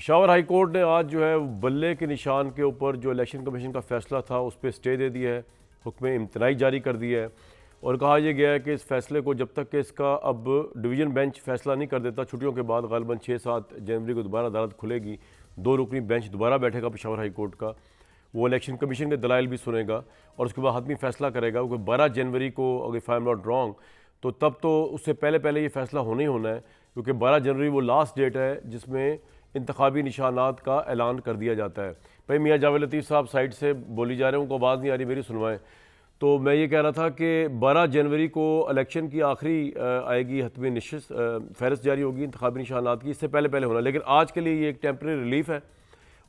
Peshawar high court ने आज जो है बल्ले के निशान के ऊपर जो इलेक्शन कमीशन का फैसला था उस पर स्टे दे दिया है, हुक्म इम्तनाई जारी कर दिया है और कहा यह गया है कि इस फैसले को जब तक कि इसका अब डिवीज़न बेंच फैसला नहीं कर देता, छुट्टियों के बाद ग़ालिबन 6-7 जनवरी को दोबारा अदालत खुलेगी, 2 रुकनी बेंच दोबारा बैठेगा पेशावर हाई कोर्ट का, वो इलेक्शन कमीशन के दलाइल भी सुनेगा और उसके बाद हतमी फैसला करेगा। क्योंकि 12 जनवरी को अगर if I am not wrong तो तब तो उससे पहले ये फैसला होना ही होना है, क्योंकि 12 जनवरी वो लास्ट डेट है जिसमें इंतखाबी निशानात का ऐलान कर दिया जाता है। भाई मियाँ जावेद लतीफ़ साहब साइड से बोली जा रहे हैं, उनको आवाज़ नहीं आ रही, मेरी सुनवाएं। तो मैं ये कह रहा था कि 12 जनवरी को इलेक्शन की आखिरी आएगी हतमी निशिस्त फहरिस्त जारी होगी इंतखाबी निशानात की, इससे पहले होना। लेकिन आज के लिए ये एक टेम्प्रेरी रिलीफ है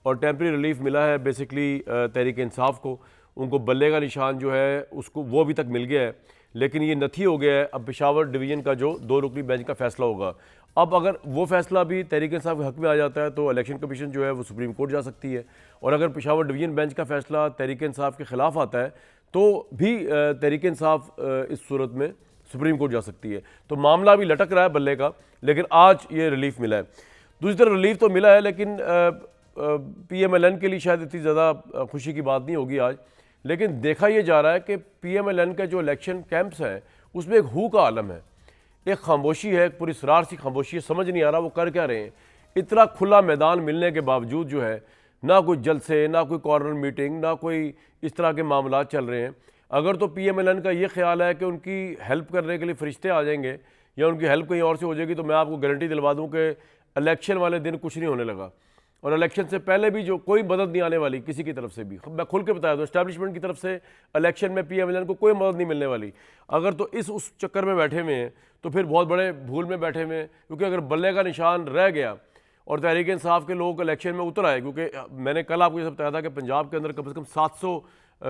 और टेम्प्रेरी रिलीफ मिला है बेसिकली तहरीक इंसाफ को। उनको बल्ले का निशान जो है उसको वो अभी तक मिल गया है, लेकिन ये नथी हो गया है। अब पेशावर डिवीज़न का जो 2 रुकनी बेंच का फैसला होगा, अब अगर वो फैसला भी तहरीक इंसाफ के हक में आ जाता है तो इलेक्शन कमीशन जो है वो सुप्रीम कोर्ट जा सकती है, और अगर पेशावर डिवीज़न बेंच का फैसला तहरीक इंसाफ के ख़िलाफ़ आता है तो भी तहरीक इंसाफ इस सूरत में सुप्रीम कोर्ट जा सकती है। तो मामला भी लटक रहा है बल्ले का, लेकिन आज ये रिलीफ मिला है। दूसरी तरफ रिलीफ तो मिला है, लेकिन PMLN के लिए शायद इतनी ज़्यादा खुशी की बात नहीं होगी आज। लेकिन देखा यह जा रहा है कि PMLN के जो इलेक्शन कैंप्स हैं उसमें एक हू का आलम है, एक खामोशी है, एक पूरी सरार सी खामोशी है, समझ नहीं आ रहा वो कर क्या रहे हैं। इतना खुला मैदान मिलने के बावजूद जो है ना कोई जलसे, ना कोई कॉर्नर मीटिंग, ना कोई इस तरह के मामला चल रहे हैं। अगर तो PMLN का ये ख्याल है कि उनकी हेल्प करने के लिए फरिश्ते आ जाएंगे या उनकी हेल्प कहीं और से हो जाएगी, तो मैं आपको गारंटी दिलवा दूँ कि इलेक्शन वाले दिन कुछ नहीं होने लगा। और इलेक्शन से पहले भी जो कोई मदद नहीं आने वाली किसी की तरफ से भी, मैं खुल के बताया दूँ, एस्टैब्लिशमेंट की तरफ से इलेक्शन में PMLN को कोई मदद नहीं मिलने वाली। अगर तो उस चक्कर में बैठे हुए हैं तो फिर बहुत बड़े भूल में बैठे हुए हैं, क्योंकि अगर बल्ले का निशान रह गया और तहरीक इंसाफ के लोग इलेक्शन में उतर आए, क्योंकि मैंने कल आपको ये सब बताया था कि पंजाब के अंदर कम से कम 700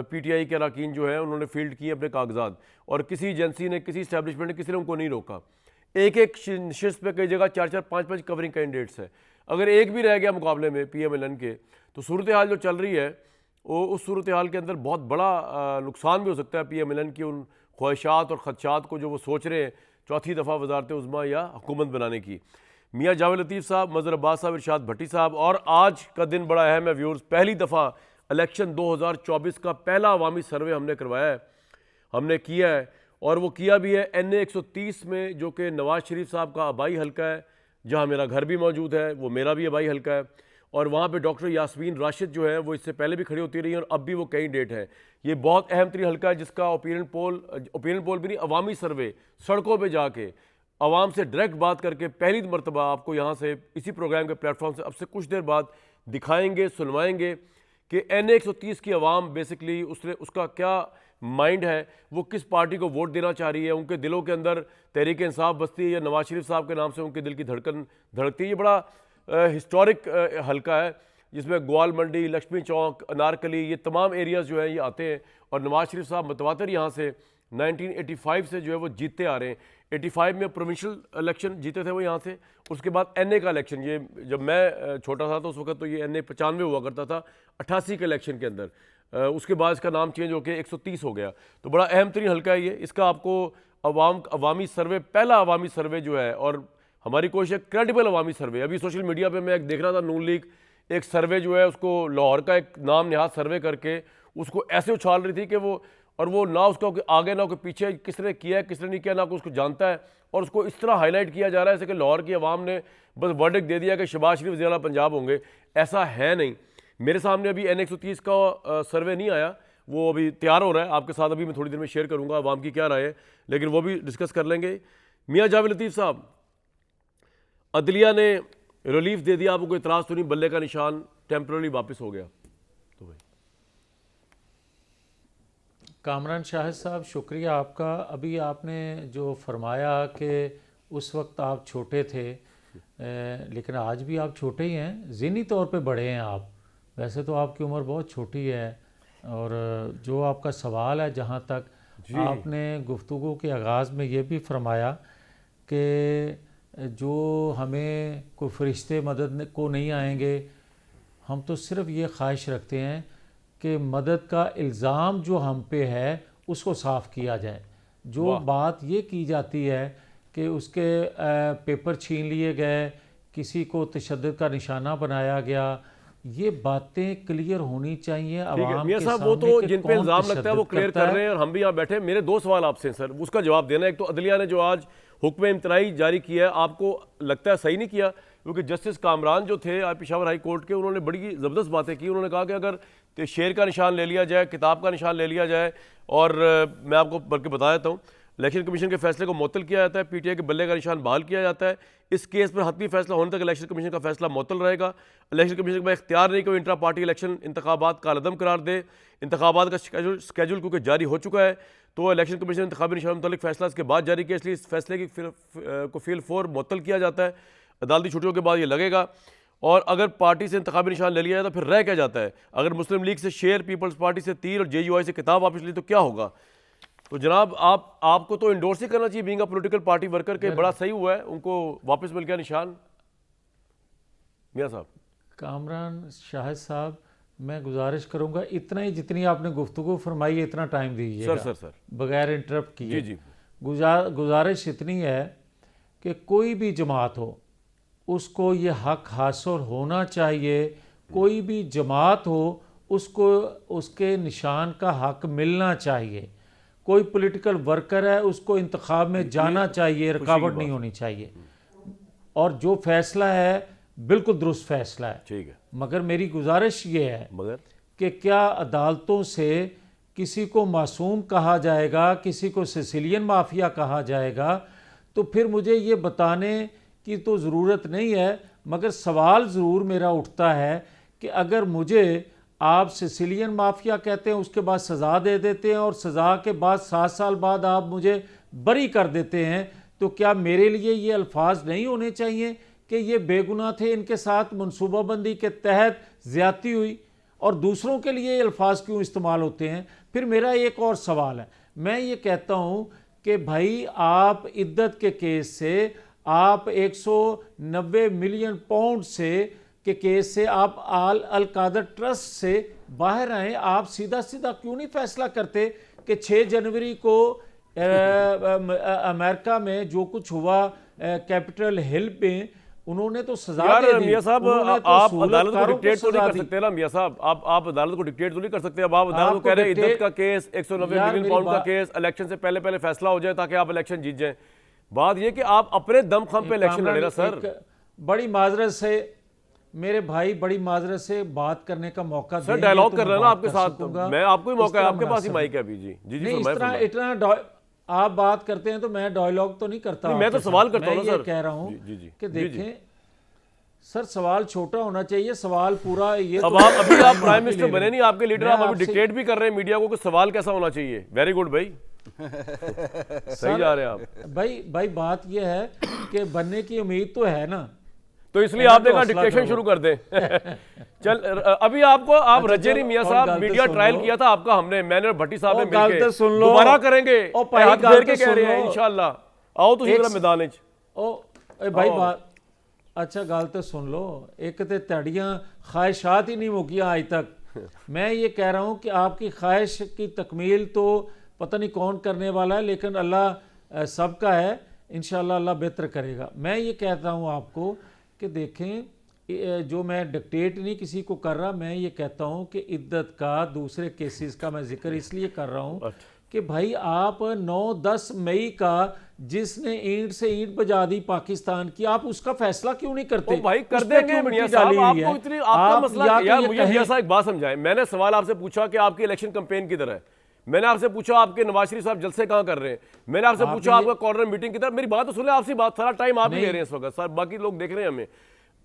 PTI के अरकान जो है उन्होंने फील्ड किए अपने कागजात, और किसी एजेंसी ने, किसी एस्टैब्लिशमेंट ने, किसी ने उनको नहीं रोका। एक शिस्त पे कई जगह 4-4, 5-5 कवरिंग कैंडिडेट्स हैं। अगर एक भी रह गया मुकाबले में PMLN के, तो सूरत हाल जो चल रही है वो उस सूरत हाल के अंदर बहुत बड़ा नुकसान भी हो सकता है PMLN की उन ख्वाहिशात और खदशात को जो वो सोच रहे हैं चौथी दफ़ा वजारत उज़्मा या हुकूमत बनाने की। मियाँ जावेद लतीफ़ साहब, मज़हर अब्बास साहब, इरशाद भट्टी साहब, और आज का दिन बड़ा अहम है व्यूअर्स। पहली दफ़ा इलेक्शन 2024 का पहला अवामी सर्वे हमने करवाया है, हमने किया है, और वो किया भी है NA 130 में, जो कि नवाज़ शरीफ साहब का आबाई हल्का है, जहाँ मेरा घर भी मौजूद है, वो मेरा भी आबाई हल्का है। और वहाँ पे डॉक्टर यास्मीन राशिद जो है वो इससे पहले भी खड़ी होती रही और अब भी वो कैंडिडेट है। ये बहुत अहम तरीन हल्का है जिसका ओपिनियन पोल भी नहीं, अवामी सर्वे, सड़कों पे जाके आवाम से डायरेक्ट बात करके पहली मरतबा आपको यहाँ से इसी प्रोग्राम के प्लेटफॉर्म से अब से कुछ देर बाद दिखाएंगे, सुनवाएंगे कि NA 130 की आवाम बेसिकली उसका क्या माइंड है, वो किस पार्टी को वोट देना चाह रही है, उनके दिलों के अंदर तहरीक इंसाफ बसती है या नवाज शरीफ साहब के नाम से उनके दिल की धड़कन धड़कती है। ये बड़ा हिस्टोरिक हल्का है जिसमें ग्वाल मंडी, लक्ष्मी चौक, अनारकली, ये तमाम एरियाज़ जो हैं ये आते हैं, और नवाज शरीफ साहब मतवातर यहाँ से 1985 से जो है वो जीतते आ रहे हैं। 85 में प्रोविंशियल इलेक्शन जीते थे वो यहाँ से, उसके बाद NA का इलेक्शन, ये जब मैं छोटा था तो उस वक्त तो ये NA 95 हुआ करता था 88 के इलेक्शन के अंदर, उसके बाद इसका नाम चेंज होकर 130 हो गया। तो बड़ा अहम तरीन हल्का है ये, इसका आपको अवामी सर्वे, पहला अवामी सर्वे जो है, और हमारी कोशिश है क्रेडिबल अवामी सर्वे। अभी सोशल मीडिया पे मैं एक देख रहा था, नून लीग एक सर्वे जो है उसको लाहौर का एक नाम निहाद सर्वे करके उसको ऐसे उछाल रही थी कि वो ना उसका आगे ना उसके पीछे किसने किया है किसने नहीं किया, ना कोई उसको जानता है, और उसको इस तरह हाईलाइट किया जा रहा है जैसे कि लाहौर की आवाम ने बस वर्डिक्ट दे दिया कि शहबाज शरीफ वज़ीर आला पंजाब होंगे। ऐसा है नहीं। मेरे सामने अभी NA 130 का सर्वे नहीं आया, वो अभी तैयार हो रहा है, आपके साथ अभी मैं थोड़ी देर में शेयर करूंगा आवाम की क्या राय है, लेकिन वो भी डिस्कस कर लेंगे। मियाँ जावेद लतीफ़ साहब, अदलिया ने रिलीफ दे दिया, आपको कोई इतराज़ तो नहीं, बल्ले का निशान टेम्पररी वापस हो गया? तो भाई कामरान शाहिद साहब, शुक्रिया आपका। अभी आपने जो फरमाया कि उस वक्त आप छोटे थे, लेकिन आज भी आप छोटे ही हैं, ज़हनी तौर पे बड़े हैं आप। वैसे तो आपकी उम्र बहुत छोटी है, और जो आपका सवाल है, जहाँ तक आपने गुफ्तगू के आगाज़ में ये भी फरमाया कि जो हमें कोई फरिश्ते मदद को नहीं आएंगे, हम तो सिर्फ ये ख्वाहिश रखते हैं कि मदद का इल्ज़ाम जो हम पे है उसको साफ़ किया जाए। जो बात ये की जाती है कि उसके पेपर छीन लिए गए किसी को तशद्दुद का निशाना बनाया गया, ये बातें क्लियर होनी चाहिए ठीक है आवाम मियां के साहब, वो सामने तो कि जिन पे कौन इल्ज़ाम लगता है वो तशद्दुद क्लियर करता कर है। रहे हैं और हम भी यहाँ बैठे हैं। मेरे 2 सवाल आपसे हैं सर, उसका जवाब देना है। एक तो अदलिया ने जो आज हुक्म इम्तनाई जारी किया है, आपको लगता है सही नहीं किया? क्योंकि जस्टिस कामरान जो थे पेशावर हाई कोर्ट के, उन्होंने बड़ी ज़बरदस्त बातें की। उन्होंने कहा कि अगर शेर का निशान ले लिया जाए, किताब का निशान ले लिया जाए, और मैं आपको बल्कि बता देता हूँ, इलेक्शन कमीशन के फैसले को मुअत्तल किया जाता है, पीटीआई के बल्ले का निशान बहाल किया जाता है। इस केस पर हतमी फैसला होने तक इलेक्शन कमीशन का फैसला मुअत्तल रहेगा। इलेक्शन कमीशन के पास इख्तियार नहीं कि वो इंट्रा पार्टी इलेक्शन इंतखाबात का अलदम करार दे। इंतखाबात का स्केजूल क्योंकि जारी हो चुका है, तो इलेक्शन कमीशन ने इंतखाबी निशान मुतल्लिक फैसला इसके बाद जारी किया, इसलिए इस फैसले की को फिल फोर मुअत्तल किया जाता है। अदालती छुट्टियों के बाद ये लगेगा। और अगर पार्टी से इंतखाबी निशान ले लिया जाए तो फिर रह क्या जाता है? अगर मुस्लिम लीग से शेर, पीपल्स पार्टी से तीर और जेयूआई से किताब वापस ली तो क्या होगा? तो जनाब आपको तो इंडोर्स ही करना चाहिए being a political party worker के। बड़ा सही हुआ है, उनको वापस मिल गया निशान। मियां साहब, कामरान शाहिद साहब, मैं गुजारिश करूंगा इतना ही जितनी आपने गुफ्तगू फरमाई है इतना टाइम दीजिएगा सर बगैर इंटरप्ट किए। जी। गुजारिश इतनी है कि कोई भी जमात हो उसको ये हक हासिल होना चाहिए, कोई भी जमात हो उसको उसके निशान का हक मिलना चाहिए। कोई पॉलिटिकल वर्कर है उसको इंतखाब में जाना चाहिए, रुकावट नहीं होनी चाहिए। और जो फैसला है बिल्कुल दुरुस्त फैसला है, ठीक है। मगर मेरी गुजारिश ये है मगर कि क्या अदालतों से किसी को मासूम कहा जाएगा, किसी को सिसिलियन माफिया कहा जाएगा, तो फिर मुझे ये बताने की तो ज़रूरत नहीं है। मगर सवाल ज़रूर मेरा उठता है कि अगर मुझे आप सिसिलियन माफिया कहते हैं, उसके बाद सज़ा दे देते हैं और सज़ा के बाद 7 साल बाद आप मुझे बरी कर देते हैं, तो क्या मेरे लिए ये अल्फाज नहीं होने चाहिए कि ये बेगुनाह थे, इनके साथ मनसूबाबंदी के तहत ज़्यादती हुई? और दूसरों के लिए ये अल्फाज क्यों इस्तेमाल होते हैं? फिर मेरा एक और सवाल है, मैं ये कहता हूँ कि भाई आप इद्दत के केस से, आप 190 मिलियन पाउंड से के केस से आप अल कादर ट्रस्ट से बाहर आए, आप सीधा सीधा क्यों नहीं फैसला करते कि 6 जनवरी को अमेरिका में जो कुछ हुआ कैपिटल हिल पे, उन्होंने तो सजा दे दी। मियां साहब, आप अदालत को डिक्टेट तो नहीं कर सकते ना मियां साहब, आप अदालत को डिक्टेट तो नहीं कर सकते। अब आप अदालत को कह रहे हैं इद्दत का केस, 190 मिलियन पाउंड का केस, इलेक्शन से पहले फैसला हो जाए ताकि आप इलेक्शन जीत जाएं। बात यह कि आप अपने दम खम पे इलेक्शन लड़े ना सर। बड़ी माजरत से मेरे भाई, बड़ी माजरत से बात करने का मौका सर, डायलॉग कर रहे हैं ना आपके साथ, मैं आपको ही मौका है, आपके पास ही माइक है अभी। जी जी जी, इतना आप बात करते हैं तो मैं डायलॉग तो नहीं करता, मैं तो सवाल करता हूं सर, कह रहा हूं कि देखें सर, सवाल छोटा होना चाहिए, सवाल पूरा ये। अब आप अभी आप प्राइम मिनिस्टर बने नहीं, आपके लीडर, आप अभी डिक्टेट भी कर रहे हैं मीडिया को कि सवाल कैसा होना चाहिए। वेरी गुड भाई, सही जा रहे हैं आप। भाई बात ये है कि बनने की उम्मीद तो है ना, तो इसलिए आपने कहा डिक्टेशन शुरू कर दें। चल अभी आपको आप रजे नहीं मियां साहब, मीडिया ट्रायल किया था आपका हमने, मैंने और भट्टी साहब ने मिलकर, दोबारा करेंगे हाथ फेर के कह रहे हैं इंशाल्लाह। आओ तुसीं जरा मैदान च। ओ भाई बात अच्छा गल तो सुन लो, एक तो तड़ियाँ ख्वाहिशात ही नहीं मुकियां आज तक। मैं ये कह रहा हूँ कि आपकी ख्वाहिश की तकमील तो पता नहीं कौन करने वाला है, लेकिन अल्लाह सबका है, इंशाल्लाह अल्लाह बेहतर करेगा। मैं ये कहता हूँ आपको कि देखें, जो मैं डिक्टेट नहीं किसी को कर रहा, मैं ये कहता हूँ कि इद्दत का, दूसरे केसेस का मैं जिक्र इसलिए कर रहा हूँ कि भाई आप 9-10 मई का जिसने ईंट से ईंट बजा दी पाकिस्तान की, आप उसका फैसला क्यों नहीं करते? भाई कर देंगे मियां साहब, आपको इतनी आपका मसला यार, मुझे मियां साहब एक बात समझाएं। मैंने सवाल आपसे पूछा कि आपकी इलेक्शन कैंपेन किधर है, मैंने आपसे पूछा आपके नवाज शरीफ साहब जलसे कहां कर रहे हैं, मैंने आपसे पूछा आपका कॉर्नर मीटिंग किधर। मेरी बात तो सुने, आपसी बात, सारा टाइम आप ही ले रहे हैं इस वक्त सर, बाकी लोग देख रहे हैं हमें।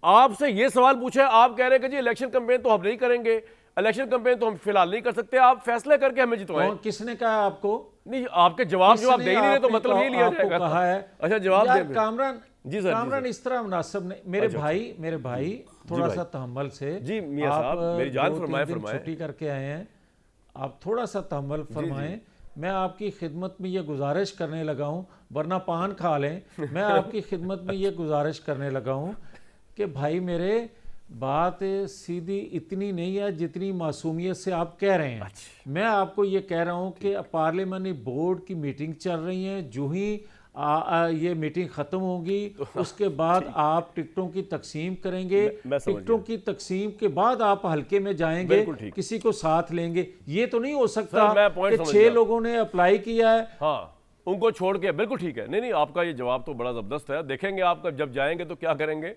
आपसे ये सवाल पूछा है, आप कह रहे हैं कि जी इलेक्शन कैंपेन तो हम नहीं करेंगे, इलेक्शन कैंपेन तो हम फिलहाल नहीं कर सकते, आप फैसले करके हमें जितवाएं। किसने कहा आपको? नहीं, आपके जवाब दे ही नहीं रहे तो मतलब ये लिया जाएगा। कहा है अच्छा जवाब दे कामरान जी सर, कामरान इस तरह मुनासिब नहीं। मेरे भाई थोड़ा सा तहम्मुल से, जी मियां साहब मेरी जान फरमाए छुट्टी करके आए हैं, आप थोड़ा सा तहम्मुल फरमाएं। मैं आपकी खिदमत में ये गुजारिश करने लगा हूँ, वरना पान खा लें, मैं आपकी खिदमत में ये गुजारिश करने लगा हूँ कि भाई मेरे, बात सीधी इतनी नहीं है जितनी मासूमियत से आप कह रहे हैं। मैं आपको ये कह रहा हूँ कि पार्लियामेंट्री बोर्ड की मीटिंग चल रही है, जो ही ये मीटिंग ख़त्म होगी, उसके बाद आप टिकटों की तकसीम करेंगे, मैं समझ टिकटों की तकसीम के बाद आप हल्के में जाएंगे, बिल्कुल ठीक। किसी को साथ लेंगे। ये तो नहीं हो सकता मैं पॉइंट कि समझ 6 गया। लोगों ने अप्लाई किया है। हाँ, उनको छोड़ के, बिल्कुल ठीक है। नहीं नहीं, आपका ये जवाब तो बड़ा ज़बरदस्त है। देखेंगे आप जब जाएंगे तो क्या करेंगे।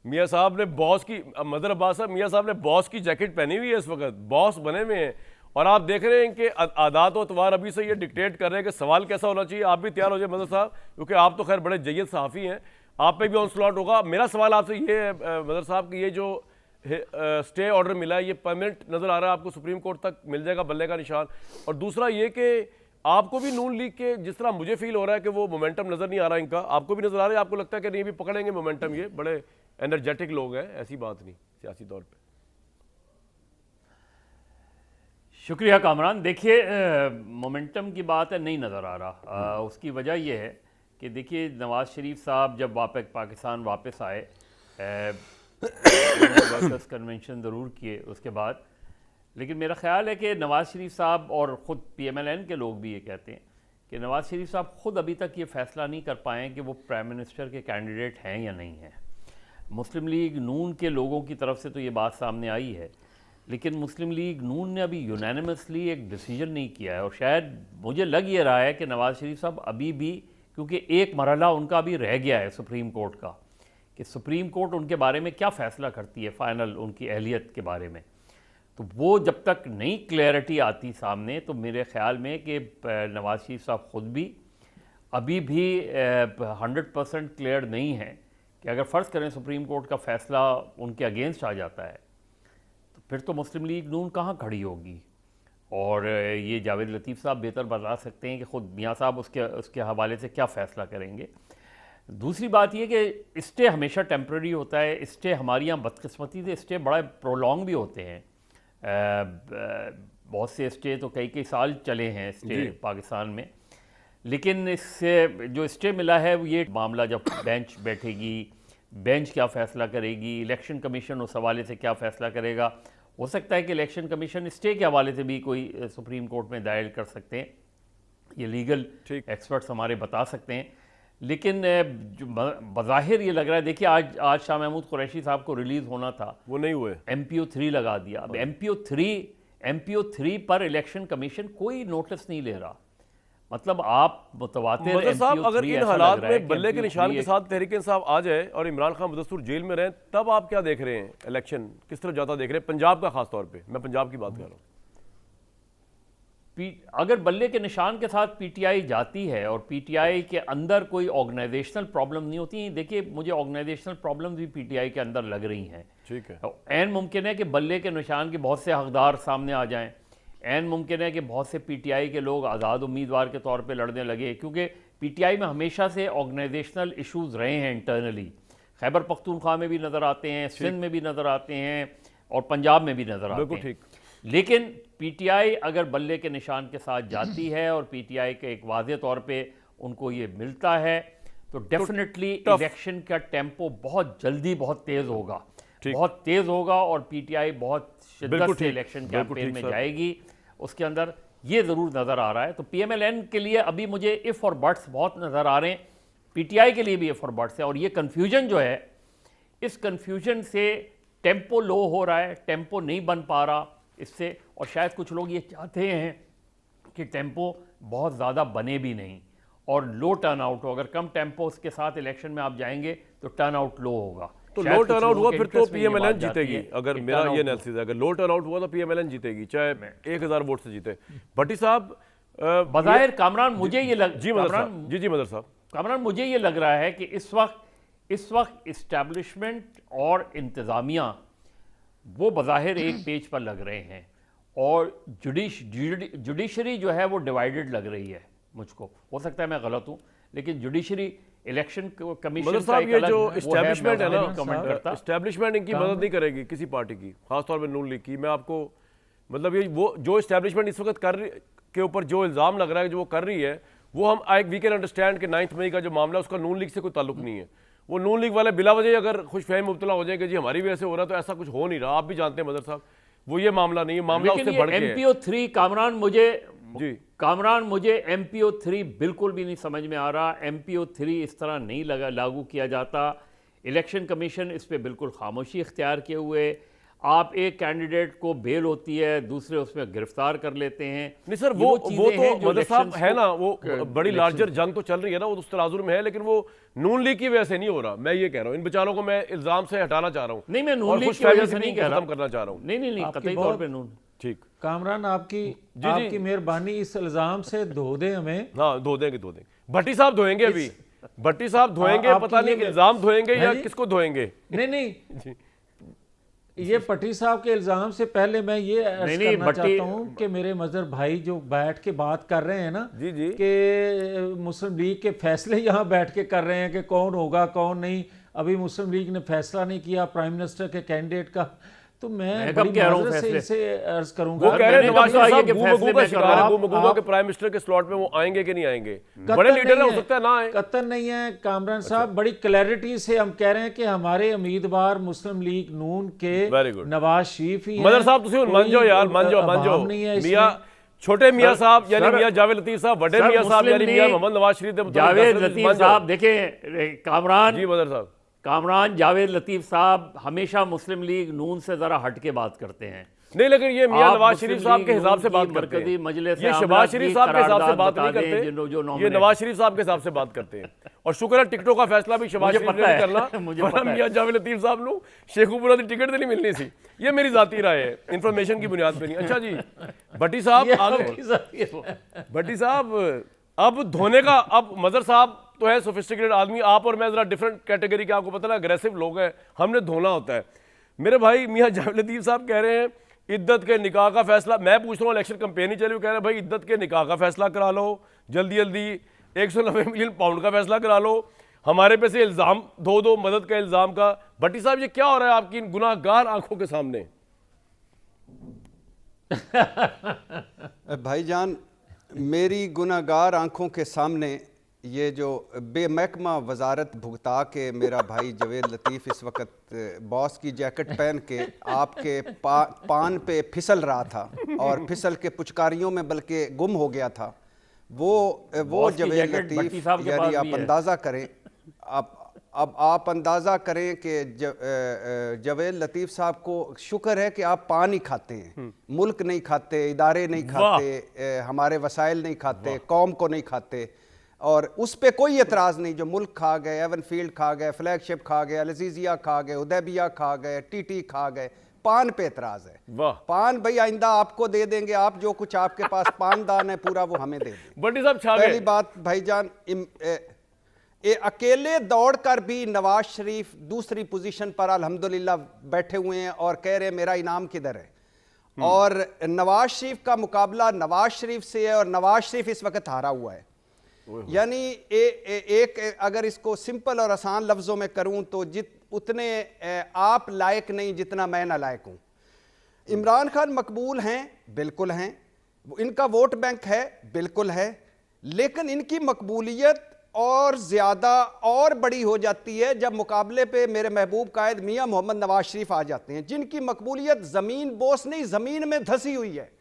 मियाँ साहब ने बॉस की, मदर अब्बास साहब, मियाँ साहब ने बॉस की जैकेट पहनी हुई है इस वक्त, बॉस बने हुए हैं, और आप देख रहे हैं कि आदात व अतवार अभी से ये डिक्टेट कर रहे हैं कि सवाल कैसा होना चाहिए। आप भी तैयार हो जाए मदर साहब, क्योंकि आप तो खैर बड़े जय्यद सहाफ़ी हैं, आप पे भी ऑन स्लॉट होगा। मेरा सवाल आपसे ये है मदर साहब कि ये जो स्टे ऑर्डर मिला है, ये परमानेंट नज़र आ रहा है आपको, सुप्रीम कोर्ट तक मिल जाएगा बल्ले का निशान? और दूसरा ये कि आपको भी नून लीग के, जिस तरह मुझे फील हो रहा है कि वो मोमेंटम नज़र नहीं आ रहा इनका, आपको भी नज़र आ रहा है? आपको लगता है कि नहीं भी पकड़ेंगे मोमेंटम, ये बड़े एनर्जेटिक लोग हैं? ऐसी बात नहीं सियासी तौर पे। शुक्रिया कामरान। देखिए, मोमेंटम की बात है, नहीं नज़र आ रहा। उसकी वजह यह है कि देखिए, नवाज़ शरीफ साहब जब पाकिस्तान वापस आए, वर्कर्स कन्वेंशन ज़रूर किए उसके बाद, लेकिन मेरा ख्याल है कि नवाज़ शरीफ साहब और ख़ुद PMLN के लोग भी ये कहते हैं कि नवाज़ शरीफ साहब ख़ुद अभी तक ये फ़ैसला नहीं कर पाए कि वो प्राइम मिनिस्टर के कैंडिडेट हैं या नहीं हैं। मुस्लिम लीग नून के लोगों की तरफ से तो ये बात सामने आई है, लेकिन मुस्लिम लीग नून ने अभी यूनानिमसली एक डिसीजन नहीं किया है। और शायद मुझे लग ये रहा है कि नवाज़ शरीफ साहब अभी भी, क्योंकि एक मरहला उनका अभी रह गया है सुप्रीम कोर्ट का, कि सुप्रीम कोर्ट उनके बारे में क्या फ़ैसला करती है फाइनल, उनकी अहलियत के बारे में, तो वो जब तक नई क्लैरिटी आती सामने, तो मेरे ख़्याल में कि नवाज़ शरीफ साहब ख़ुद भी अभी भी 100% क्लियर नहीं है कि अगर फ़र्ज़ करें सुप्रीम कोर्ट का फ़ैसला उनके अगेंस्ट आ जाता है, तो फिर तो मुस्लिम लीग नून कहाँ खड़ी होगी। और ये जावेद लतीफ़ साहब बेहतर बता सकते हैं कि ख़ुद मियाँ साहब उसके हवाले से क्या फ़ैसला करेंगे। दूसरी बात ये कि स्टे हमेशा टेम्प्रेरी होता है। स्टे हमारे यहाँ बदकिस्मती से स्टे बड़ा प्रोलॉन्ग भी होते हैं। बहुत से स्टे तो कई साल चले हैं स्टे पाकिस्तान में, लेकिन इससे जो स्टे मिला है वो ये मामला जब बेंच बैठेगी, बेंच क्या फ़ैसला करेगी, इलेक्शन कमीशन उस हवाले से क्या फ़ैसला करेगा। हो सकता है कि इलेक्शन कमीशन स्टे के हवाले से भी कोई सुप्रीम कोर्ट में दायर कर सकते हैं, ये लीगल एक्सपर्ट्स हमारे बता सकते हैं। लेकिन जो बज़ाहिर ये लग रहा है, देखिए आज शाह महमूद कुरैशी साहब को रिलीज़ होना था, वो नहीं हुए, MPO 3 लगा दिया। अब MPO 3 पर इलेक्शन कमीशन कोई नोटिस नहीं ले रहा। मतलब आप मुतवातिर मतलब साहब, अगर इन हालात में बल्ले के निशान के साथ तहरीक इंसाफ आ जाए और इमरान खान मुदस्सुर जेल में रहें, तब आप क्या देख रहे हैं? इलेक्शन किस तरफ जाता देख रहे हैं, पंजाब का खास तौर पे? मैं पंजाब की बात कर रहा हूँ। अगर बल्ले के निशान के साथ PTI जाती है और PTI के अंदर कोई ऑर्गेनाइजेशनल प्रॉब्लम नहीं होती, देखिए मुझे ऑर्गेनाइजेशनल प्रॉब्लम भी PTI के अंदर लग रही हैं। ठीक है, ऐन मुमकिन है कि बल्ले के निशान के बहुत से हकदार सामने आ जाएं। ऐन मुमकिन है कि बहुत से PTI के लोग आज़ाद उम्मीदवार के तौर पे लड़ने लगे, क्योंकि PTI में हमेशा से ऑर्गेनाइजेशनल इशूज़ रहे हैं इंटरनली। खैबर पख्तूनख्वा में भी नज़र आते हैं, सिंध में भी नज़र आते हैं और पंजाब में भी नज़र आते हैं। लेकिन PTI अगर बल्ले के निशान के साथ जाती है और PTI के एक वाज़े तौर पे उनको ये मिलता है, तो डेफिनेटली इलेक्शन का टेम्पो बहुत जल्दी बहुत तेज़ होगा, बहुत तेज़ होगा और PTI बहुत शिद्दत से इलेक्शन कैंपेन में जाएगी। उसके अंदर ये ज़रूर नज़र आ रहा है। तो PMLN के लिए अभी मुझे इफ़ और बट्स बहुत नज़र आ रहे हैं, PTI के लिए भी इफ़ और बट्स है। और ये कन्फ्यूजन जो है, इस कन्फ्यूजन से टेम्पो लो हो रहा है, टेम्पो नहीं बन पा रहा इससे। और शायद कुछ लोग ये चाहते हैं कि टेम्पो बहुत ज़्यादा बने भी नहीं और लो टर्न आउट हो। अगर कम टेम्पो के साथ इलेक्शन में आप जाएंगे तो टर्न आउट लो होगा। तो लो टर्न आउट हुआ फिर तो PMLN जीतेगी। अगर मेरा ये एनालिसिस है, अगर लो टर्न आउट हुआ तो PMLN जीतेगी, चाहे 1000 वोट से जीते। भट्टी साहब, बज़ाहिर कामरान मुझे ये लग जी मदर साहब कामरान मुझे ये लग रहा है कि इस वक्त इस्टेब्लिशमेंट और इंतज़ामिया वो बज़ाहिर एक पेज पर लग रहे हैं और जुडिशरी जो है वो डिवाइडेड लग रही है मुझको। हो सकता है मैं गलत हूँ, लेकिन जुडिशरी इलेक्शन कमीशन का एक अलग, जो इस्टेब्लिशमेंट है ना, कमेंट करता, इस्टेब्लिशमेंट इनकी मदद नहीं करेगी किसी पार्टी की, खासतौर पर नून लीग की। मैं आपको मतलब ये वो जो इस्टेब्लिशमेंट इस वक्त कर रही के ऊपर जो इल्ज़ाम लग रहा है जो वो कर रही है, वो हम वी कैन अंडरस्टैंड कि 9 मई का जो मामला है उसका नून लीग से कोई ताल्लुक नहीं है। वो नून लीग वाले बिला वजह अगर खुशफहमी मुब्तला हो जाएंगे जी हमारी वजह से हो रहा है, तो ऐसा कुछ हो नहीं रहा। आप भी जानते हैं मदर साहब, वो ये मामला नहीं है, मामला उससे बढ़ के है। MPO 3 कामरान जी कामरान, मुझे MPO 3 बिल्कुल भी नहीं समझ में आ रहा। MPO 3 इस तरह नहीं लागू किया जाता। इलेक्शन कमीशन इस पे बिल्कुल खामोशी इख्तियार किए हुए। आप एक कैंडिडेट को बेल होती है, दूसरे उसमें गिरफ्तार कर लेते हैं। नहीं सर, ये वो चीज़ें हैं तो जो मदर साहब elections है को- ना, वो बड़ी लार्जर जंग तो चल रही है ना, वो उस तनाजुर में है, लेकिन वो नून लीग की वजह से नहीं हो रहा। मैं ये कह रहा हूँ, इन बेचारों को मैं इल्जाम से हटाना चाह रहा हूँ। नहीं, मैं नून और लीग खुश की वजह फहमी से से नहीं इनको कह रहा। खत्म करना चाह रहा हूँ। नहीं, आपकी कतई तौर बहुत- पे नून। ठीक, कामरान, आपकी जी। आपकी मेहरबानी, इस इल्ज़ाम से धो दें हमें। हाँ धो देंगे। भट्टी साहब धोएंगे अभी, भट्टी साहब धोएंगे, आपकी पता नहीं ये- इल्जाम धोएंगे हैं या जी? किसको धोएंगे। नहीं, ये पट्टी साहब के इल्ज़ाम से पहले मैं ये अर्ज नहीं, करना भट्टी- चाहता हूँ कि मेरे मजहर भाई जो बैठ के बात कर रहे हैं ना, जी जी कि मुस्लिम लीग के फैसले यहाँ बैठ के कर रहे हैं कि कौन होगा कौन नहीं। अभी मुस्लिम लीग ने फैसला नहीं किया प्राइम मिनिस्टर के कैंडिडेट का, तो मैं कब बड़ी कह रहा हूँ माजरत से फैसले? इनसे अर्ज करूंगा। वो कह रहे हैं मैंने नवाज कब कहा शरीफ ये साहब कि गुमगू फैसले का में शिकार है, आप- गुमगुआ के आप- प्राइम मिनिस्टर के स्लॉट में वो आएंगे कि नहीं आएंगे। कतई बड़े लीडर नहीं हो सकता है ना आए। कतई नहीं है कामरान साहब, बड़ी क्लैरिटी से हम कह रहे हैं कि हमारे उम्मीदवार मुस्लिम लीग नून के Very good. नवाज शरीफ ही हैं। मदर साहब तुसी हुन मान जाओ यार, मान जाओ अवाम नहीं है इसमें। मियां छोटे मियां सर- साहब यानी सर- मियां जावेद लतीफ साहब, बड़े सर, मियां साहब मुस्लिम यानी मियां लीग- मोहम्मद नवाज शरीफ दे जावेद मान लतीफ जाओ। साहब देखें, कामरान जी मदर साहब, कामरान जावेद लतीफ साहब हमेशा मुस्लिम लीग नून से जरा हट के बात करते हैं। नहीं लेकिन ये मियां आप नवाज मुस्लिम शरीफ साहब लीग के हिसाब नून से की बात करते मरकजी हैं। मजलिस ये आमला शहबाज की शरीफ साहब के हिसाब से करारदाद बात नहीं बता दें, करते, जो ये nominate- नवाज शरीफ साहब के हिसाब से बात करते हैं। और शुक्र है टिकटों का फैसला भी शहबाज मुझे शरीफ ने पता नहीं है, करना, मुझे वरना पता है। मियां जावेद लतीफ साहब नु शेखुपुरा की टिकट तो नहीं मिलनी सी। ये मेरी जाती राय है, इंफॉर्मेशन की बुनियाद पे नहीं। अच्छा जी भट्टी साहब ये आगे, आपकी ज़ाती- भट्टी साहब अब धोने का, अब मदर साहब तो है सोफिस्टिकेटेड आदमी, आप और मैं जरा डिफरेंट कैटेगरी के, आपको पता ना अग्रेसिव लोग हैं, हमने धोना होता है। मेरे भाई मियां जावेद लतीफ साहब कह रहे हैं इद्दत के निकाह का फैसला, मैं पूछ रहा हूँ इलेक्शन कंपेन ही चली, वो कह रहे हैं भाई इद्दत के निकाह का फैसला करा लो जल्दी जल्दी, 190 मिलियन पाउंड का फैसला करा लो, हमारे पे से इल्ज़ाम दो मदद का इल्ज़ाम का। भट्टी साहब ये क्या हो रहा है आपकी इन गुनाहगार आंखों के सामने? भाईजान, मेरी गुनाहगार आंखों के सामने ये जो बेमहकमा वजारत भुगता के मेरा भाई जवेद लतीफ़ इस वक्त बॉस की जैकेट पहन के आपके पान पे फिसल रहा था और फिसल के पुचकारियों में बल्कि गुम हो गया था, वो बॉस की जवेद जैकेट भट्टी लतीफ़, साहब के यानी पास आप भी है। अंदाज़ा करें, अब आप अंदाज़ा करें कि जवेद लतीफ़ साहब को शुक्र है कि आप पान ही खाते हैं, मुल्क नहीं खाते, इदारे नहीं खाते, हमारे वसाइल नहीं खाते, कौम को नहीं खाते, और उस पर कोई एतराज़ नहीं। जो मुल्क खा गए, एवन फील्ड खा गए, फ्लैगशिप खा गए, अलजीजिया खा गए, उदैबिया खा गए, टीटी खा गए, पान पे एतराज़ है। वाह पान भाई आइंदा आपको दे देंगे, आप जो कुछ आपके पास पानदान है पूरा वो हमें दे देंगे। भट्टी साहब छा पहली गए। बात भाईजान, अकेले दौड़कर भी नवाज शरीफ दूसरी पोजीशन पर अल्हम्दुलिल्लाह बैठे हुए हैं और कह रहे हैं मेरा इनाम किधर है। और नवाज शरीफ का मुकाबला नवाज शरीफ से है और नवाज शरीफ इस वक्त हारा हुआ है। यानी एक अगर इसको सिंपल और आसान लफ्ज़ों में करूं तो उतने आप लायक नहीं जितना मैं नालायक हूं। इमरान खान मकबूल हैं, बिल्कुल हैं, इनका वोट बैंक है, बिल्कुल है, लेकिन इनकी मकबूलियत और ज़्यादा और बड़ी हो जाती है जब मुकाबले पे मेरे महबूब कायद मियां मोहम्मद नवाज शरीफ आ जाते हैं, जिनकी मकबूलियत ज़मीन बोस नहीं, ज़मीन में धसी हुई है।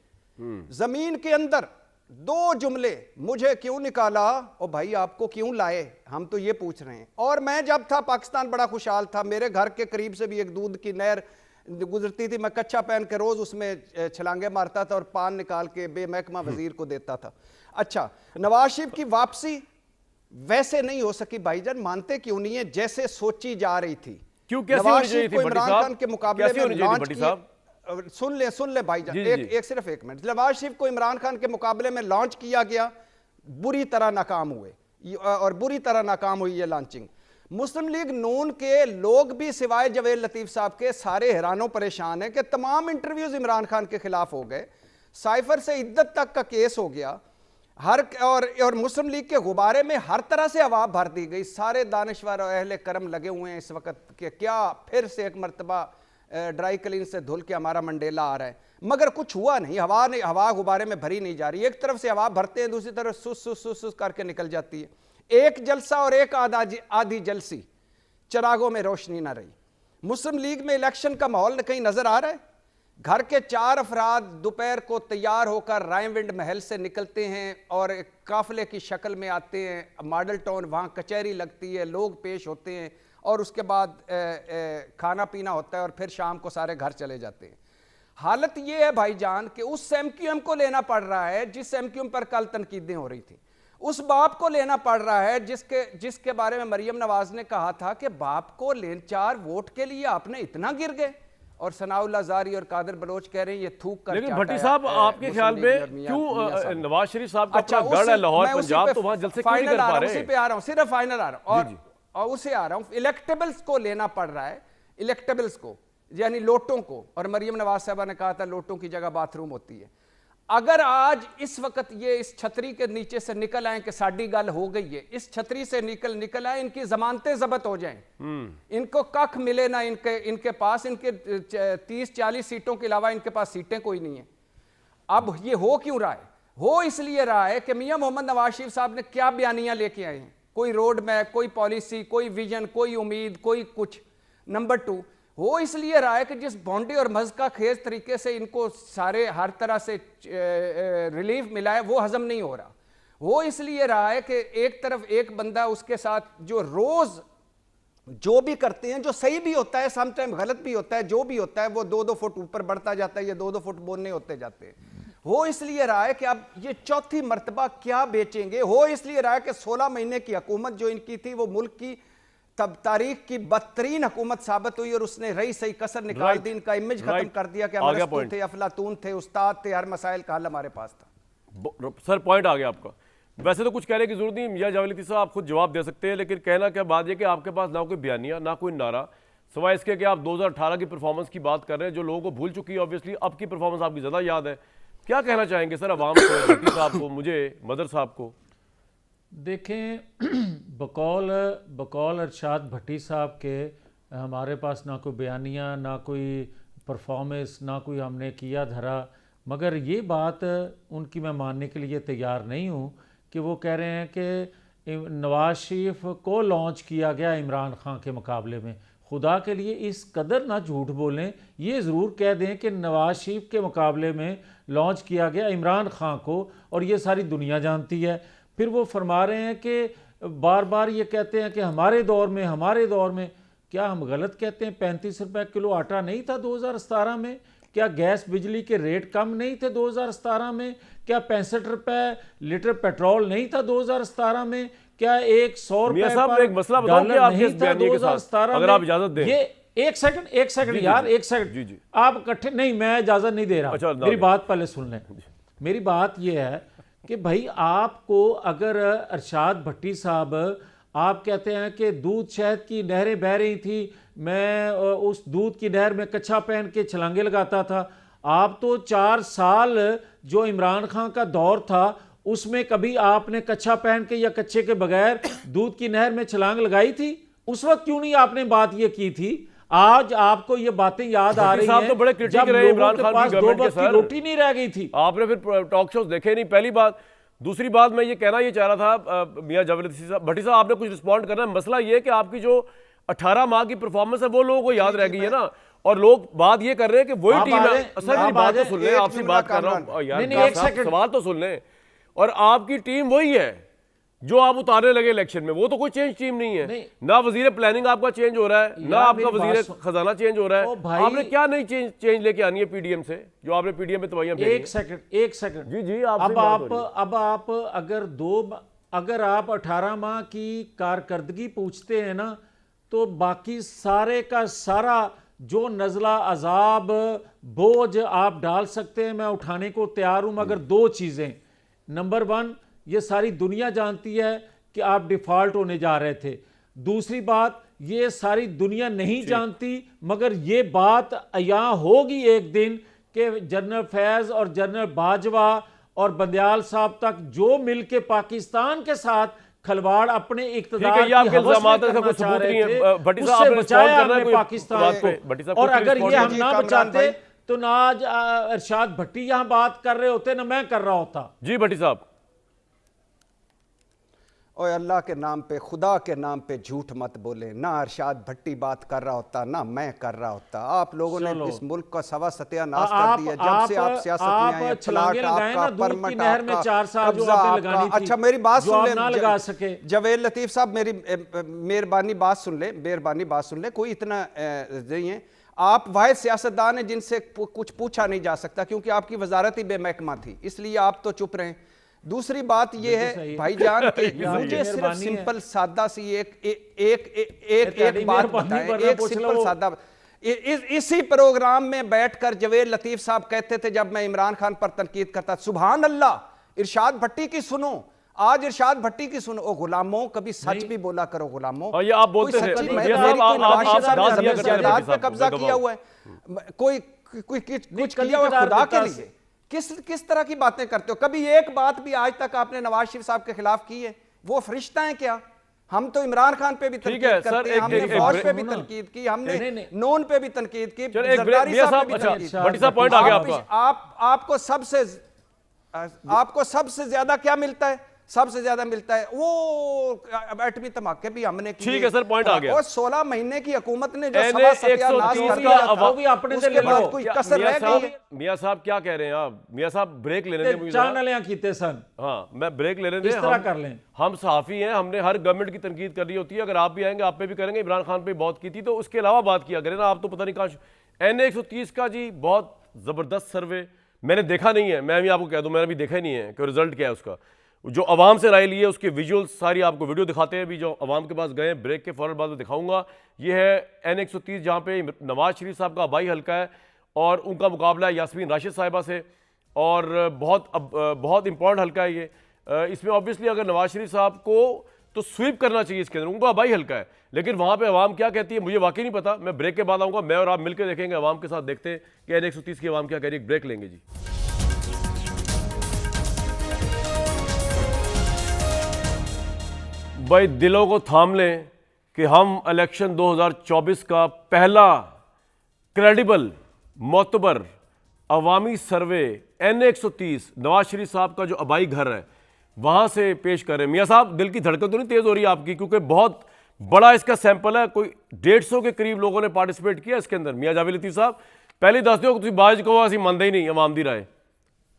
ज़मीन के अंदर दो जुमले, मुझे क्यों निकाला और भाई आपको क्यों लाए, हम तो ये पूछ रहे हैं। और मैं जब था पाकिस्तान बड़ा खुशहाल था, मेरे घर के करीब से भी एक दूध की नहर गुजरती थी, मैं कच्चा पहन के रोज़ उसमें छलांगे मारता था और पान निकाल के बेमहकमा वजीर को देता था। अच्छा, नवाज शरीफ की वापसी वैसे नहीं हो सकी भाईजान, मानते क्यों नहीं है, जैसे सोची जा रही थी। क्यों, कैसे नवाज होनी चाहिए शरीफ थी को भट्टी इमरान साहब? खान के मुकाबले कैसे में होनी चाहिए थी लॉन्च भट्टी किया। साहब? सुन ले भाईजान, जी, जी। एक सिर्फ एक मिनट। नवाज शरीफ को इमरान खान के मुकाबले में लॉन्च किया गया, बुरी तरह नाकाम हुए और बुरी तरह नाकाम हुई ये लॉन्चिंग। मुस्लिम लीग नून के लोग भी सिवाय जवेद लतीफ साहब के सारे हैरानों परेशान हैं कि तमाम इंटरव्यूज इमरान खान के खिलाफ हो गए, साइफर से इद्दत तक का केस हो गया, और मुस्लिम लीग के गुब्बारे में हर तरह से हवा भर दी गई। सारे दानिश्वर और अहले करम लगे हुए हैं इस वक्त कि क्या फिर से एक मरतबा ड्राई क्लीन से धुल के हमारा मंडेला आ रहा है, मगर कुछ हुआ नहीं। हवा गुब्बारे में भरी नहीं जा रही, एक तरफ से हवा भरते हैं, दूसरी तरफ सुस सुस सुस सुस करके निकल जाती है। एक जलसा और एक आधी जलसी, चिरागों में रोशनी ना रही। मुस्लिम लीग में इलेक्शन का माहौल कहीं नजर आ रहा है? घर के 4 अफराद दोपहर को तैयार होकर रायविंड महल से निकलते हैं और एक काफिले की शक्ल में आते हैं मॉडल टाउन, वहाँ कचहरी लगती है, लोग पेश होते हैं और उसके बाद खाना पीना होता है और फिर शाम को सारे घर चले जाते हैं। हालत ये है भाईजान कि उस एमक्यूएम को लेना पड़ रहा है जिस एमक्यूएम पर कल तनकीदें हो रही थी, उस बाप को लेना पड़ रहा है जिसके बारे में मरियम नवाज ने कहा था कि बाप को लेन 4 वोट के लिए आपने इतना गिर गए, और सनाउल्लाह ज़ारी और कादिर बलोच कह रहे हैं ये थूक कर। लेकिन भट्टी साहब आपके ख्याल में क्यों नवाज शरीफ साहब का अपना गढ़ है लाहौर पंजाब, तो वहां जलसे क्यों नहीं कर पा रहे? उसी पे आ रहा हूं, सिर्फ फाइनल आ रहा हूं और उसे आ रहा हूं। इलेक्टेबल्स को लेना पड़ रहा है, इलेक्टेबल्स को यानी लोटों को, और मरियम नवाज साहबा ने कहा था लोटों की जगह बाथरूम होती है। अगर आज इस वक्त ये इस छतरी के नीचे से निकल आए कि साड़ी गल हो गई है, इस छतरी से निकल आए, इनकी जमानतें जब्त हो जाएं, इनको कख मिले ना इनके पास, इनके 30-40 सीटों के अलावा इनके पास सीटें कोई नहीं है। अब ये हो क्यों रहा है? हो इसलिए रहा है कि मियां मोहम्मद नवाज शरीफ साहब ने क्या बयानियां लेके आए हैं, कोई रोड मैप, कोई पॉलिसी, कोई विजन, कोई उम्मीद, कोई कुछ। नंबर 2 वो इसलिए रहा है कि जिस बॉन्डी और मज़का खेज तरीके से इनको सारे हर तरह से रिलीफ मिला है वो हजम नहीं हो रहा। वो इसलिए रहा है कि एक तरफ एक बंदा उसके साथ जो रोज जो भी करते हैं, जो सही भी होता है, समटाइम गलत भी होता है, जो भी होता है वो 2-2 फुट ऊपर बढ़ता जाता है, ये 2-2 फुट बोलने होते जाते हैं। वो इसलिए रहा है कि अब ये चौथी मर्तबा क्या बेचेंगे। हो इसलिए रहा है कि 16 महीने की हुकूमत जो इनकी थी वो मुल्क की तब तारीख की बदतरीन हुकूमत साबित हुई और उसने रही सही कसर निकाल दी, इनका इमेज खत्म कर दिया कि हम अरस्तू थे, अफलातून थे, उस्ताद थे, हर मसाइल का हल हमारे पास था। सर पॉइंट आ गया आपका। वैसे तो कुछ कहने की जरूरत नहीं, मियां जावेद लतीफ़ साहब आप खुद जवाब दे सकते हैं, लेकिन कहना क्या बात है कि आपके पास ना कोई बयानिया ना कोई नारा, सिवाय इसके कि आप 2018 की परफॉर्मेंस की बात कर रहे हैं जो लोगों को भूल चुकी है। ऑब्वियसली अब की परफॉर्मेंस आपकी ज़्यादा याद है। क्या कहना चाहेंगे सर अवाम को, भट्टी साहब को, मुझे, मदर साहब को? देखें, बकौल अरशाद भट्टी साहब के हमारे पास ना कोई बयानिया, ना कोई परफॉर्मेंस, ना कोई हमने किया धरा, मगर ये बात उनकी मैं मानने के लिए तैयार नहीं हूँ कि वो कह रहे हैं कि नवाज शरीफ को लॉन्च किया गया इमरान खान के मुकाबले में। खुदा के लिए इस कदर ना झूठ बोलें, ये ज़रूर कह दें कि नवाज शरीफ के मुकाबले में लॉन्च किया गया इमरान खान को, और ये सारी दुनिया जानती है। फिर वो फरमा रहे हैं कि बार बार ये कहते हैं कि हमारे दौर में क्या हम गलत कहते हैं? 35 रुपए किलो आटा नहीं था 2017 में? क्या गैस बिजली के रेट कम नहीं थे 2017 में? क्या 65 रुपए लीटर पेट्रोल नहीं था 2017 में? क्या 100 रुपए एक मसला बताओ कि आपके इस बयानिए के साथ, अगर आप इजाजत दें। ये एक सेकंड यार, एक सेकंड आप इकट्ठे नहीं, मैं इजाजत नहीं दे रहा। अच्छा, मेरी बात पहले सुन लें। मेरी बात ये है कि भाई आपको अगर अरशाद भट्टी साहब आप कहते हैं कि दूध शहद की नहरें बह रही थी, मैं उस दूध की नहर में कच्छा पहन के छलांगे लगाता था। आप तो 4 साल जो इमरान खान का दौर था उसमें कभी आपने कच्छा पहन के या कच्चे के बगैर दूध की नहर में छलांग लगाई थी? उस वक्त क्यों नहीं आपने बात ये की थी? आज आपको ये बातें याद आ रही हैं तो बड़े क्रिटिक रहे इमरान खान की गवर्नमेंट के सर, रोटी नहीं रह गई थी। आपने फिर टॉक शोज देखे नहीं, पहली बात। दूसरी बात मैं ये कहना ये चाह रहा था मियां जावेद साहब, भट्टी साहब आपने कुछ रिस्पॉन्ड करना है। मसला ये है कि आपकी जो 18 माह की परफॉर्मेंस है वो लोगों को याद रह गई है ना, और लोग बात ये कर रहे हैं कि वही टीम है। असल मेरी बात तो सुन लें, आपसे बात कर रहा हूँ यार, सवाल तो सुन लें। और आपकी टीम वही है जो आप उतारने लगे इलेक्शन में, वो तो कोई चेंज टीम नहीं है। ना वजीर प्लानिंग आपका चेंज हो रहा है, ना आपका वजीर खजाना चेंज हो रहा है। आपने क्या नई चेंज लेके आनी है पीडीएम से, जो आपने पीडीएम में तवाइयां भेजी? एक सेकंड जी अब आप अगर आप 18 माह की कारकर्दगी पूछते हैं ना, तो बाकी सारे का सारा जो नज़ला अजाब बोझ आप डाल सकते हैं, मैं उठाने को तैयार हूं, मगर 2 चीज़ें। नंबर 1, ये सारी दुनिया जानती है कि आप डिफॉल्ट होने जा रहे थे। दूसरी बात, ये सारी दुनिया नहीं जानती, मगर ये बात यहाँ होगी एक दिन कि जनरल फैज और जनरल बाजवा और बंदयाल साहब तक जो मिलके पाकिस्तान के साथ खलवाड़ अपने इकतदार की हवस में करना चाह रहे थे, उससे बचाया हमने पाकिस्तान को। और अगर ये हम ना बचाते तो ना आज अरशाद भट्टी यहाँ बात कर रहे होते, ना मैं कर रहा होता। जी भट्टी साहब। और अल्लाह के नाम पे, खुदा के नाम पे झूठ मत बोले। ना अरशाद भट्टी बात कर रहा होता, ना मैं कर रहा होता। आप लोगों ने इस मुल्क का सवा सत्यानाश कर दिया जब से आप सियासत में आए हैं। प्लाट आपका, परमट आपका, कब्जा आपका। अच्छा मेरी बात सुन ले जवेद लतीफ साहब, मेरी मेहरबानी बात सुन ले, मेहरबानी बात सुन ले। कोई इतना नहीं है, आप वाहिद सियासतदान हैं जिनसे कुछ पूछा नहीं जा सकता क्योंकि आपकी वजारत ही बेमहकमा थी, इसलिए आप तो चुप रहे। दूसरी बात यह है भाईजान कि मुझे सिर्फ सिंपल सादा सी एक बात बताएं, एक सिंपल सादा। इसी प्रोग्राम में बैठकर जवेद लतीफ साहब कहते थे जब मैं इमरान खान पर तनकीद करता, सुभान अल्लाह, इरशाद भट्टी की सुनो, आज इरशाद भट्टी की सुनो। ओ गुलामों, कभी सच भी बोला करो गुलामों। और ये आप बोलते थे जायदाद पे कब्जा किया हुआ है, कोई कुछ किया हुआ खुदा के लिए। किस तरह की बातें करते हो? कभी एक बात भी आज तक आपने नवाज शरीफ साहब के खिलाफ की है? वो फरिश्ता है क्या? हम तो इमरान खान पे भी तनकीद करते हैं, हमने फौज पे भी तनकीद की, हमने नून पे भी तनकीद की, जरदारी साहब पे भी तनकीद की। भट्टी साहब पॉइंट आ गया आपका। आपको सबसे ज्यादा क्या मिलता है? सबसे ज्यादा मिलता है वो एटमी धमाके भी हमने किए। ठीक है सर, पॉइंट आ गया। और 16 महीने की हुकूमत ने जो सवा सत्यानाश कर दिया वो भी अपने से ले लो, कोई कसर रह गई है? मियां साहब क्या कह रहे हैं आप? मियां साहब ब्रेक ले रहे थे, चानलियां कीते सन। हाँ, मैं ब्रेक ले रहे थे। इस तरह कर लें, हम सहाफी हैं, हमने हर गवर्नमेंट की तनकीद करनी होती है। अगर आप भी आएंगे आप पे भी करेंगे। इमरान खान पे बहुत की थी, तो उसके अलावा बात किया करें ना। आप तो पता नहीं कहाँ NA 130 का जी बहुत जबरदस्त सर्वे मैंने देखा नहीं है। मैं भी आपको कह दूं, मैंने भी देखा ही नहीं है कि रिजल्ट क्या है उसका। जो अवाम से राय ली है उसके विजुअल्स सारी आपको वीडियो दिखाते हैं। अभी जो अवाम के पास गए, ब्रेक के फौरन बाद में दिखाऊंगा। ये है NA 130 जहाँ पे नवाज शरीफ साहब का आबाई हल्का है और उनका मुकाबला है यास्मीन राशिद साहिबा से, और बहुत इंपॉर्टेंट हल्का है ये। इसमें ऑब्वियसली अगर नवाज शरीफ साहब को तो स्वीप करना चाहिए इसके अंदर, उनका आबाई हल्का है, लेकिन वहाँ पे अवाम क्या कहती है मुझे वाकई नहीं पता। मैं ब्रेक के बाद आऊँगा, मैं और आप मिलकर देखेंगे, अवाम के साथ देखते हैं कि NA 130 की अवाम क्या कह रही है। ब्रेक लेंगे जी। भाई दिलों को थाम लें कि हम इलेक्शन 2024 का पहला क्रेडिबल मोतबर अवामी सर्वे NA 130 नवाज शरीफ साहब का जो आबाई घर है वहाँ से पेश करें। मियाँ साहब, दिल की धड़कन तो नहीं तेज़ हो रही आपकी? क्योंकि बहुत बड़ा इसका सैंपल है, कोई 150 के करीब लोगों ने पार्टिसिपेट किया इसके अंदर। मियाँ जावेद लतीफ़ साहब, पहले दस दो कि बाज को असी मनते ही नहीं अवाम दी राय।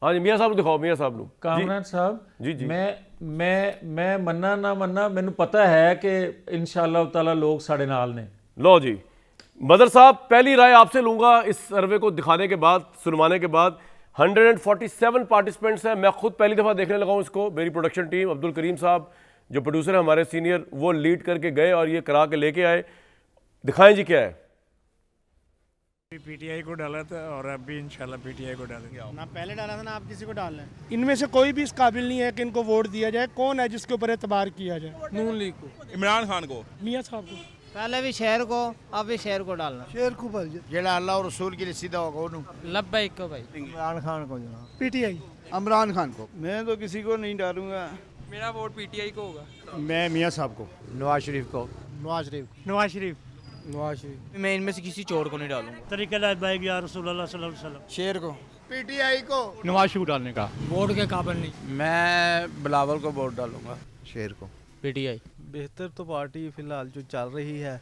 हाँ जी, मियाँ साहब दिखाओ। मियाँ साहब लोग, कामरान साहब जी जी, मैं मन्ना ना मन्ना, मैनू पता है कि इंशाअल्लाह ताला लोग साढ़े नाल ने। लो जी, बदर साहब पहली राय आपसे लूँगा इस सर्वे को दिखाने के बाद, सुनवाने के बाद। 147 पार्टिसिपेंट्स हैं। मैं खुद पहली दफ़ा देखने लगा हूँ इसको। मेरी प्रोडक्शन टीम, अब्दुल करीम साहब जो प्रोड्यूसर है हमारे सीनियर, वो लीड करके गए और ये करा के लेके आए। दिखाएं जी क्या है। PTI को डाला था और अब भी इंशाल्लाह PTI को डालेंगे। ना पहले डाला था ना आप किसी को डाल रहे हैं। इनमें से कोई भी इस काबिल नहीं है कि इनको वोट दिया जाए। कौन है जिसके ऊपर एतबार किया जाए? नून लीग को, इमरान खान को, मियाँ साहब को। पहले भी शहर को, अब भी शहर को डालना। शेर को भाई, जेड़ा अल्लाह और रसूल के लिए सीधा होगा उन्हों। लब्बैक को भाई। इमरान खान को जनाब। PTI इमरान खान को। मैं तो किसी को नहीं डालूंगा। मेरा वोट PTI को होगा। मैं मियाँ साहब को। नवाज शरीफ को। नवाज शरीफ। नवाज शरीफ। नवाज शरीफ। मैं इनमें से किसी चोर को नहीं डालूंगा। तरीक़ेदार भाई या रसूलुल्लाह सल्लल्लाहु अलैहि वसल्लम। शेर को। PTI को। नवाज शरीफ डालने का वोट के काबिल नहीं। मैं बिलावल को वोट डालूंगा। शेर को। PTI बेहतर तो पार्टी फिलहाल जो चल रही है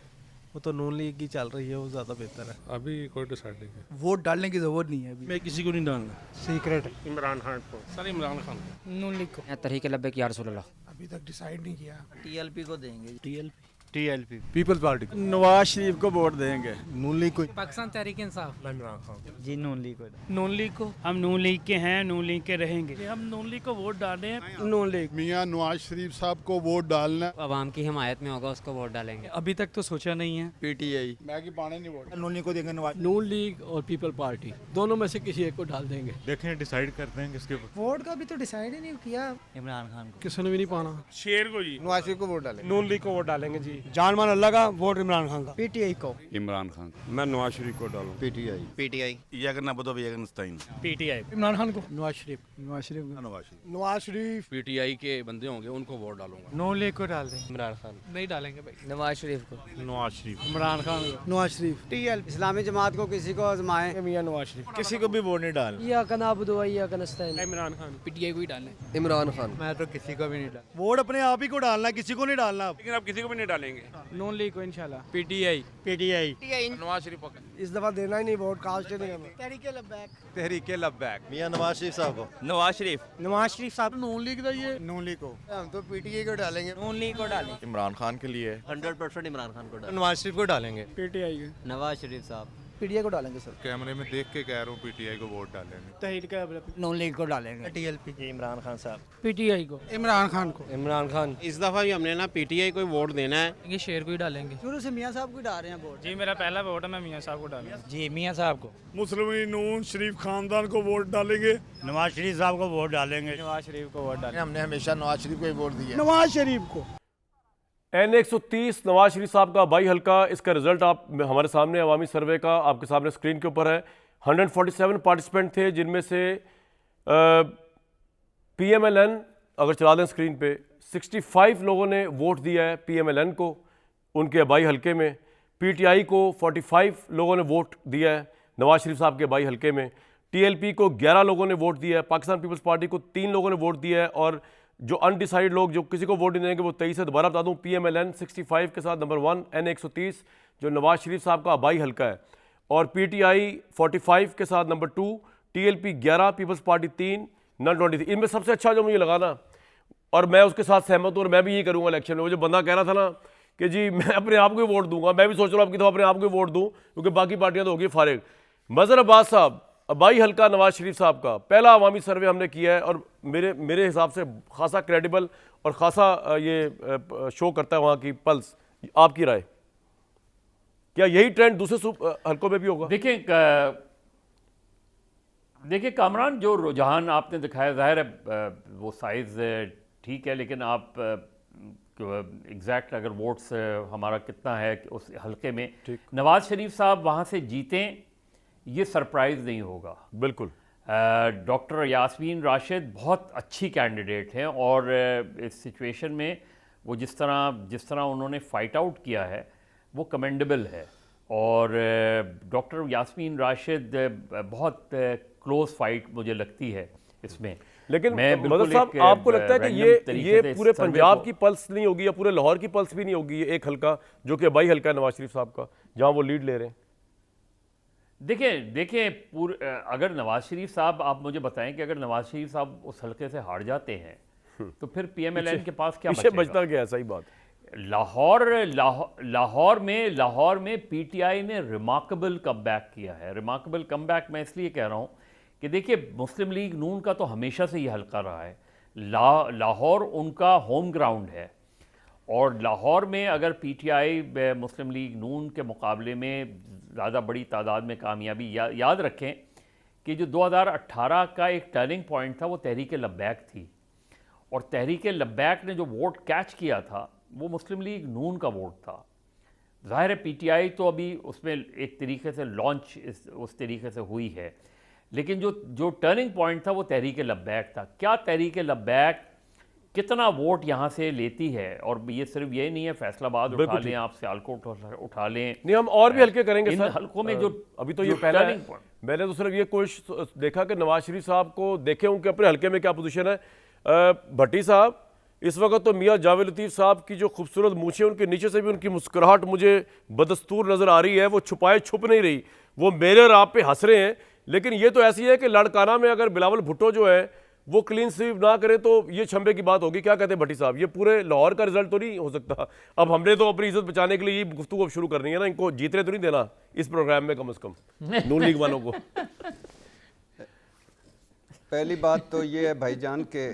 वो तो नून लीग की चल रही है, वो ज़्यादा बेहतर है। अभी कोई डिसाइड नहीं है। वोट डालने की जरूरत नहीं है अभी। मैं किसी को नहीं डालना। सीक्रेट। इमरान खान को। सर इमरान खान को। नून लीग को। तरीके लब्बैक या रसूल अल्लाह। अभी तक डिसाइड नहीं किया। TLP को देंगे। TLP peoples party Nawaz Sharif को वोट देंगे। नून लीग को। पाकिस्तान तहरीक इंसाफ। इमरान खान जी नून लीग को। नून लीग को। हम नून लीग के हैं, नून लीग के रहेंगे। हम नून लीग को वोट डाले हैं। नून लीग। मियाँ नवाज शरीफ साहब को वोट डालना। अवाम की हिमायत में होगा उसको वोट डालेंगे। अभी तक तो सोचा नहीं है। PTI। मैं की पाने नहीं वोट। नून लीग को देंगे। नून लीग और पीपल पार्टी दोनों में से किसी एक को डाल देंगे। देखें डिसाइड करते हैं किसके ऊपर। वोट का भी तो डिसाइड ही नहीं किया। इमरान खान को। किसी ने भी नहीं पाना। शेर को जी। नवाज शरीफ को वोट डालेंगे। नून लीग को वोट डालेंगे जी। जी, जान मान अल्लाह का, वोट इमरान खान का। पीटीआई को। इमरान खान। मैं नवाज शरीफ को डालूँ। PTI. PTI. PTI. Imran Khan को। नवाज शरीफ। नवाज शरीफ। नवाज शरीफ। पीटीआई के बंदे होंगे उनको वोट डालूंगा। नून लीग को डाल दें। इमरान खान। नहीं डालेंगे भाई। नवाज शरीफ को। नवाज शरीफ। इमरान खान को। नवाज शरीफ। टीएल। इस्लामी जमात को किसी को आजमाएं। मियां नवाज शरीफ। किसी को भी वोट नहीं डाल। या कनाबुदो या कनस्ताइन। इमरान खान। पीटीआई को ही डालें। इमरान खान। मैं तो किसी को भी नहीं डाल। वोट अपने आप ही को डालना है, किसी को नहीं डालना। लेकिन आप किसी को भी नहीं डालेंगे। नून लीग को इंशाल्लाह। पीटीआई। पीटीआई। नवाज शरीफ को। इस दफा देना ही नहीं वोट, कास्ट नहीं करना। तहरीके लब्बैक। मियां नवाज शरीफ साहब को। नवाज शरीफ। नवाज शरीफ साहब। नून लीग का ये। नून लीग को। हम तो पीटीआई को डालेंगे। नून लीग को डालें। इमरान खान के लिए 100% इमरान खान को डालें। नवाज शरीफ को डालेंगे। पीटीआई को। नवाज शरीफ साहब। पीटीआई को डालेंगे सर। कैमरे में देख के कह रहा हूँ पीटीआई को वोट डालेंगे। तहरीक नून लीग को डालेंगे। टीएलपी। इमरान खान साहब। पीटीआई को। इमरान खान को। इमरान खान। इस दफा भी हमने ना पीटीआई को वोट देना है। ये शेर को ही डालेंगे। शुरू से मियां साहब को डाल रहे हैं वोट। जी मेरा पहला वोट है, मैं मियां साहब को डालूंगा। जी मियां साहब को। मुस्लिम नून शरीफ खानदान को वोट डालेंगे। नवाज शरीफ साहब को वोट डालेंगे। नवाज शरीफ को वोट डालेंगे। हमने हमेशा नवाज शरीफ को ही वोट दिया। नवाज शरीफ को। N130 नवाज शरीफ साहब का बाई हल्का, इसका रिजल्ट आप हमारे सामने अवामी सर्वे का आपके सामने स्क्रीन के ऊपर है। 147 पार्टिसिपेंट थे, जिनमें से PMLN अगर चला दें स्क्रीन पे 65 लोगों ने वोट दिया है PMLN को उनके बाई हल्के में। PTI को 45 लोगों ने वोट दिया है नवाज शरीफ साहब के बाई हल्के में। TLP को 11 लोगों ने वोट दिया है। पाकिस्तान पीपल्स पार्टी को 3 लोगों ने वोट दिया है। और जो अनडिसाइड लोग जो किसी को वोट नहीं देंगे वो 23 है। दोबारा बता दूं, PMLN 65 के साथ नंबर 1, N130 जो नवाज शरीफ साहब का बाई हल्का है, और PTI 45 के साथ नंबर 2, TLP 11, पीपल्स पार्टी 3, नन 23। इनमें सबसे अच्छा जो मुझे लगा ना, और मैं उसके साथ सहमत हूँ और मैं भी यही करूँगा इलेक्शन में, वो जो बंदा कह रहा था ना कि जी मैं अपने आप को वोट दूंगा, मैं भी सोच रहा हूँ आपकी तो अपने आप को वोट दूँ क्योंकि बाकी पार्टियाँ तो होगी फारिग। मज़हर अब्बास साहब बाई हल्का नवाज शरीफ साहब का पहला अवामी सर्वे हमने किया है और मेरे हिसाब से खासा क्रेडिबल और खासा ये शो करता है वहाँ की पल्स। आपकी राय, क्या यही ट्रेंड दूसरे हल्कों में भी होगा? देखिए कामरान, जो रुझान आपने दिखाया ज़ाहिर है वो साइज़ ठीक है, लेकिन आप एग्जैक्ट अगर वोट्स हमारा कितना है उस हल्के में, नवाज शरीफ साहब वहाँ से जीतें ये सरप्राइज़ नहीं होगा। बिल्कुल। डॉक्टर यास्मीन राशिद बहुत अच्छी कैंडिडेट हैं और इस सिचुएशन में वो जिस तरह उन्होंने फ़ाइट आउट किया है वो कमेंडेबल है। और डॉक्टर यास्मीन राशिद बहुत क्लोज फाइट मुझे लगती है इसमें। लेकिन मदर साहब, आपको लगता है कि ये पूरे पंजाब की पल्स नहीं होगी या पूरे लाहौर की पल्स भी नहीं होगी? ये एक हल्का जो कि बाई हल्का है नवाज शरीफ साहब का, जहां वो लीड ले रहे हैं। देखिए अगर नवाज शरीफ साहब, आप मुझे बताएं कि अगर नवाज शरीफ साहब उस हल्के से हार जाते हैं तो फिर PMLN के पास क्या बचता क्या? सही बात। लाहौर में PTI ने रिमार्केबल कमबैक किया है। रिमार्केबल कमबैक मैं इसलिए कह रहा हूँ कि देखिए मुस्लिम लीग नून का तो हमेशा से ये हल्का रहा है। लाहौर उनका होम ग्राउंड है और लाहौर में अगर PTI मुस्लिम लीग नून के मुकाबले में ज़्यादा बड़ी तादाद में कामयाबी, याद रखें कि जो 2018 का एक टर्निंग पॉइंट था वो तहरीक लब्बैक थी और तहरीक लब्बैक ने जो वोट कैच किया था वो मुस्लिम लीग नून का वोट था। ज़ाहिर है PTI तो अभी उसमें एक तरीके से लॉन्च उस तरीके से हुई है, लेकिन जो टर्निंग पॉइंट था वो तहरीक लब्बैक था। क्या तहरीक लब्बैक कितना वोट यहाँ से लेती है? और ये सिर्फ ये नहीं है फैसलाबाद उठा लें, आप सियालकोट उठा लें, नहीं हम और भी हल्के करेंगे इन सर। हल्कों में जो अभी तो ये पहला है, मैंने तो सिर्फ ये कोशिश देखा कि नवाज शरीफ साहब को देखें उनके अपने हल्के में क्या पोजीशन है। भट्टी साहब, इस वक्त तो मियाँ जावेद लतीफ़ साहब की जो खूबसूरत मूछें, उनके नीचे से भी उनकी मुस्कुराहट मुझे बदस्तूर नज़र आ रही है, वो छुपाए छुप नहीं रही, वो मेरे और आप पे हंस रहे हैं। लेकिन ये तो ऐसी है कि लड़काना में अगर बिलावल भुट्टो जो है वो क्लीन स्वीप ना करे तो ये छंबे की बात होगी। क्या कहते हैं भट्टी साहब, ये पूरे लाहौर का रिजल्ट तो नहीं हो सकता? अब हमने तो अपनी इज्जत बचाने के लिए ये गुफ्तगू अब शुरू करनी है ना, इनको जीतने तो नहीं देना इस प्रोग्राम में कम से कम नून लीग वालों को। पहली बात तो ये है भाईजान के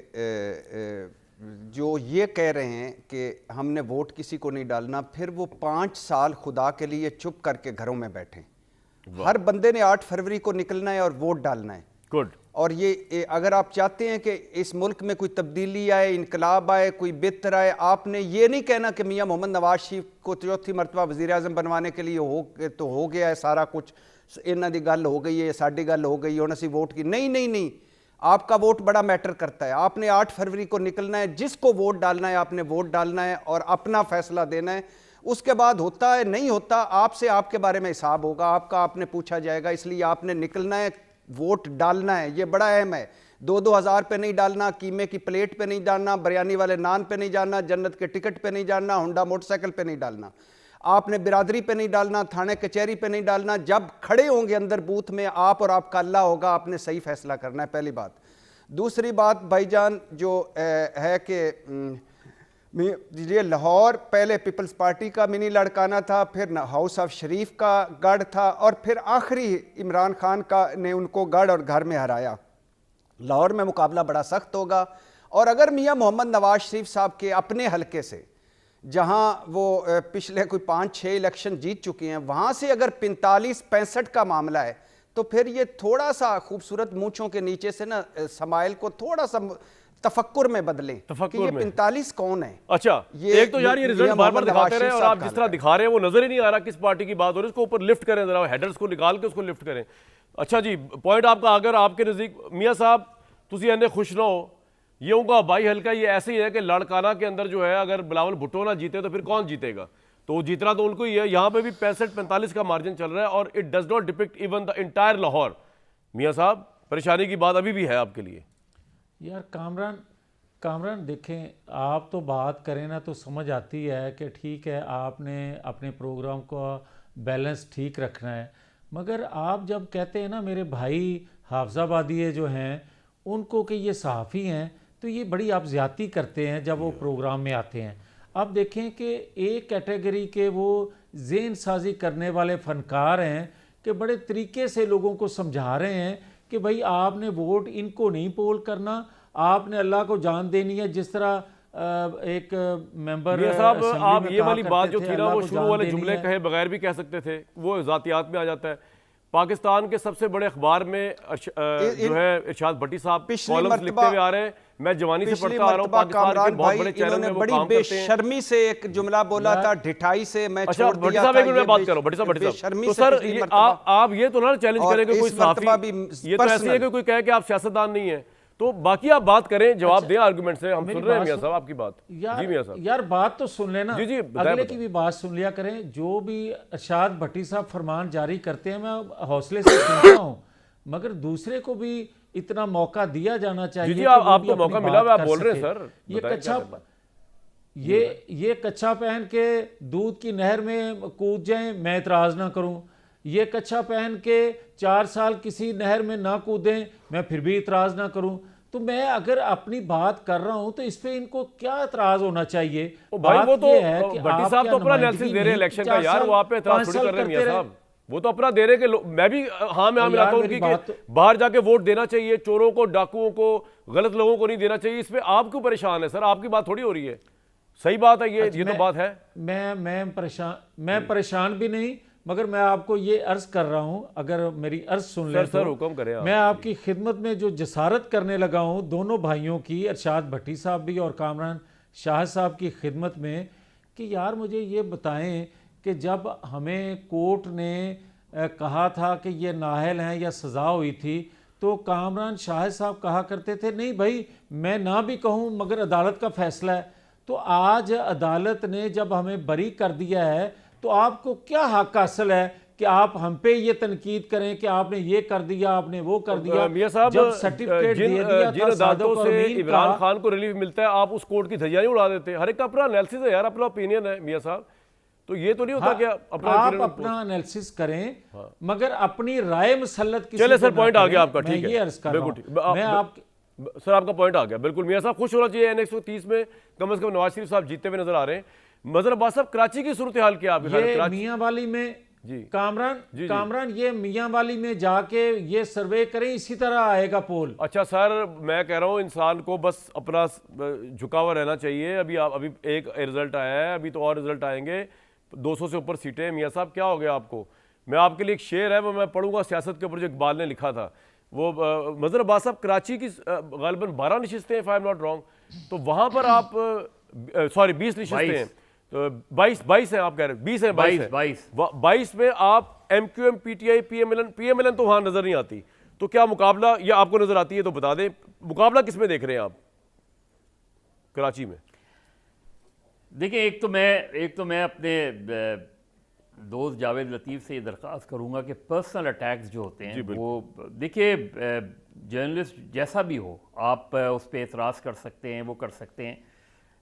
जो ये कह रहे हैं कि हमने वोट किसी को नहीं डालना, फिर वो 5 साल खुदा के लिए चुप करके घरों में बैठे। हर बंदे ने 8 फरवरी को निकलना है और वोट डालना है। गुड। और ये अगर आप चाहते हैं कि इस मुल्क में कोई तब्दीली आए, इनकलाब आए, कोई बेहतर आए, आपने ये नहीं कहना कि मियाँ मोहम्मद नवाज शरीफ को चौथी मरतबा वज़ीर आज़म बनवाने के लिए हो गया है सारा कुछ, इन्हां दी गल हो गई है, साडी गल हो गई है, हुण असीं वोट की। नहीं नहीं नहीं, आपका वोट बड़ा मैटर करता है। आपने 8 फरवरी को निकलना है, जिसको वोट डालना है आपने वोट डालना है और अपना फैसला देना है। उसके बाद होता है नहीं होता, आपसे आपके बारे में हिसाब होगा, आपने पूछा जाएगा। इसलिए आपने निकलना है, वोट डालना है, ये बड़ा अहम है। 2-2 हज़ार पे नहीं डालना, कीमे की प्लेट पे नहीं डालना, बिरयानी वाले नान पे नहीं जाना, जन्नत के टिकट पे नहीं डालना, होंडा मोटरसाइकिल पे नहीं डालना, आपने बिरादरी पे नहीं डालना, थाने कचहरी पे नहीं डालना। जब खड़े होंगे अंदर बूथ में, आप और आपका अल्लाह होगा, आपने सही फैसला करना है, पहली बात। दूसरी बात भाईजान जो है कि ये लाहौर पहले पीपल्स पार्टी का मिनी लड़काना था, फिर हाउस ऑफ शरीफ का गढ़ था, और फिर आखिरी इमरान खान का ने उनको गढ़ और घर में हराया। लाहौर में मुकाबला बड़ा सख्त होगा। और अगर मियाँ मोहम्मद नवाज शरीफ साहब के अपने हलके से, जहाँ वो पिछले कोई 5-6 इलेक्शन जीत चुके हैं, वहाँ से अगर 45-65 का मामला है, तो फिर ये थोड़ा सा खूबसूरत मूंछों के नीचे से ना समाइल को थोड़ा सा तफक्कुर में बदलें कि ये 45 कौन है। अच्छा, एक तो यार ये रिजल्ट बार बार दिखाते रहे और आप जिस तरह दिखा रहे हैं वो नजर ही नहीं आ रहा किस पार्टी की बात हो रही है। इसको ऊपर लिफ्ट करें जरा, हेडर्स को निकाल के उसको लिफ्ट करें। अच्छा जी, पॉइंट आपका अगर आपके नज़दीक मियाँ साहब तुसी इन्ने खुश ना हो, ये उनका बाई हल्का ये ऐसे ही है कि लाड़काना के अंदर जो है अगर बिलावल भुट्टो ना जीते तो फिर कौन जीतेगा, तो जीतना तो उनको ही है। यहाँ पे भी 65-45 का मार्जिन चल रहा है और it does not depict even the entire Lahore. मियाँ साहब परेशानी की बात अभी भी है आपके लिए। यार कामरान देखें, आप तो बात करें ना तो समझ आती है कि ठीक है आपने अपने प्रोग्राम का बैलेंस ठीक रखना है, मगर आप जब कहते हैं ना मेरे भाई हाफजाबादी जो हैं उनको कि ये सहाफ़ी हैं, तो ये बड़ी आप ज़्यादती करते हैं जब वो प्रोग्राम में आते हैं। आप देखें कि एक कैटेगरी के वो ज़हन साजी करने वाले फ़नकार हैं कि बड़े तरीके से लोगों को समझा रहे हैं कि भाई आपने वोट इनको नहीं पोल करना, आपने अल्लाह को जान देनी है। जिस तरह एक मेंबर साहब आप ये वाली बात जो थी ना वो शुरू वाले जुमले कहे बगैर भी कह सकते थे, वो ज़ातियात में आ जाता है। पाकिस्तान के सबसे बड़े अखबार में जो है इरशाद भट्टी साहब कॉलम्स लिखते हुए आ रहे हैं, मैं जवानी से पढ़ता आ रहा हूँ। पाकिस्तान के बहुत बड़े चैनल में वो काम करते हैं। बेशर्मी से एक जुमला बोला था, ढिठाई से मैं अच्छा भट्टी साहब एक मिनट में बात करो, भट्टी साहब तो सर आप ये तो ना चैलेंज करेंगे कोई साफी, ये तो ऐसे है कि कोई कहे कि आप सियासतदान नहीं है, तो बाकी आप बात करें, जवाब दें आर्गुमेंट से। हम सुन रहे हैं मियां साहब आपकी बात। जी मियां साहब, यार बात तो सुन लेना, जी अगले की भी बात सुन लिया करें। जो भी इरशाद भट्टी साहब फरमान जारी करते हैं मैं हौसले से सुनता हूँ, मगर दूसरे को भी इतना मौका दिया जाना चाहिए। जी आपको मौका मिला हुआ, आप बोल रहे हैं सर। ये कच्चा पहन के दूध की नहर में कूद जाएं, मैं इतराज़ ना करूं। ये कच्चा पहन के 4 साल किसी नहर में ना कूदें, मैं फिर भी इतराज़ ना करूं। तो मैं अगर अपनी बात कर रहा हूं तो इस पे इनको क्या इतराज होना चाहिए? भाई वो तो भट्टी साहब तो अपना एनालिसिस दे रहे हैं इलेक्शन का यार, वो आप पे इतराज थोड़ी कर रहे हैं मियां साहब। वो तो अपना दे रहे कि मैं भी हाँ मैं मिलाता हूँ उनकी कि बाहर जाके वोट देना चाहिए, चोरों को, डाकुओं को, गलत लोगों को नहीं देना चाहिए। इस पे आप क्यों परेशान है सर? आपकी बात थोड़ी हो रही है, सही बात है ये तो बात है। मैं परेशान भी नहीं, मगर मैं आपको ये अर्ज कर रहा हूं, अगर मेरी अर्ज सुन ले सर हुक्म करें। मैं आपकी खिदमत में जो जसारत करने लगा हूं दोनों भाइयों की, इरशाद भट्टी साहब भी और कामरान शाह साहब की खिदमत में, कि यार मुझे ये बताएं कि जब हमें कोर्ट ने कहा था कि ये नाअहल हैं या सज़ा हुई थी, तो कामरान शाह साहब कहा करते थे नहीं भाई मैं ना भी कहूँ मगर अदालत का फैसला है। तो आज अदालत ने जब हमें बरी कर दिया है तो आपको क्या हक हासिल है कि आप हम पे ये तनकीद करें कि आपने ये कर दिया, आपने वो कर दिया। मियां साहब जब सर्टिफिकेट दे दिया जिन अदालतों से इमरान खान को रिलीफ मिलता है आप उस कोर्ट की धज्जियां नहीं उड़ा देते। हर एक का अपना एनालिसिस है यार, अपना ओपिनियन है मियां साहब, तो ये तो नहीं होता कि आप अपना एनालिसिस करें मगर अपनी राय मुसल्लत की। चले सर पॉइंट आ गया आपका, ठीक है ये अर्ज कर रहा हूं मैं आप सर आपका पॉइंट आ गया बिल्कुल। मियां साहब खुश होना चाहिए, 130 में कम से कम नवाज शरीफ साहब जीतते हुए नजर आ रहे हैं। मजहर अब्बास साहब कराची की सूरत हाल क्या आपके? मियां वाली में जी कामरान ये मियां वाली में जाके ये सर्वे करें, इसी तरह आएगा पोल। अच्छा सर मैं कह रहा हूँ इंसान को बस अपना झुका हुआ रहना चाहिए। अभी एक रिजल्ट आया है, अभी तो और रिजल्ट आएंगे, 200 से ऊपर सीटें। मियां साहब क्या हो गया आपको? मैं आपके लिए एक शेर है वो मैं पढ़ूंगा सियासत के ऊपर जो इकबाल ने लिखा था। वो मजहर अब्बास साहब कराची की गालिबन 12 नशिस्तें हैं, if I am not wrong, तो वहाँ पर आप सॉरी 20 नशिस्तें हैं, तो 22 हैं आप कह रहे हैं, 20 हैं, 22 में आप MQM PTI PMLN तो वहाँ नज़र नहीं आती, तो क्या मुकाबला, या आपको नज़र आती है तो बता दें, मुकाबला किस में देख रहे हैं आप कराची में? देखिए, एक तो मैं अपने दोस्त जावेद लतीफ़ से ये दरख्वास्त करूँगा कि पर्सनल अटैक्स जो होते हैं वो, देखिए जर्नलिस्ट जैसा भी हो आप उस पर एतराज़ कर सकते हैं, वो कर सकते हैं,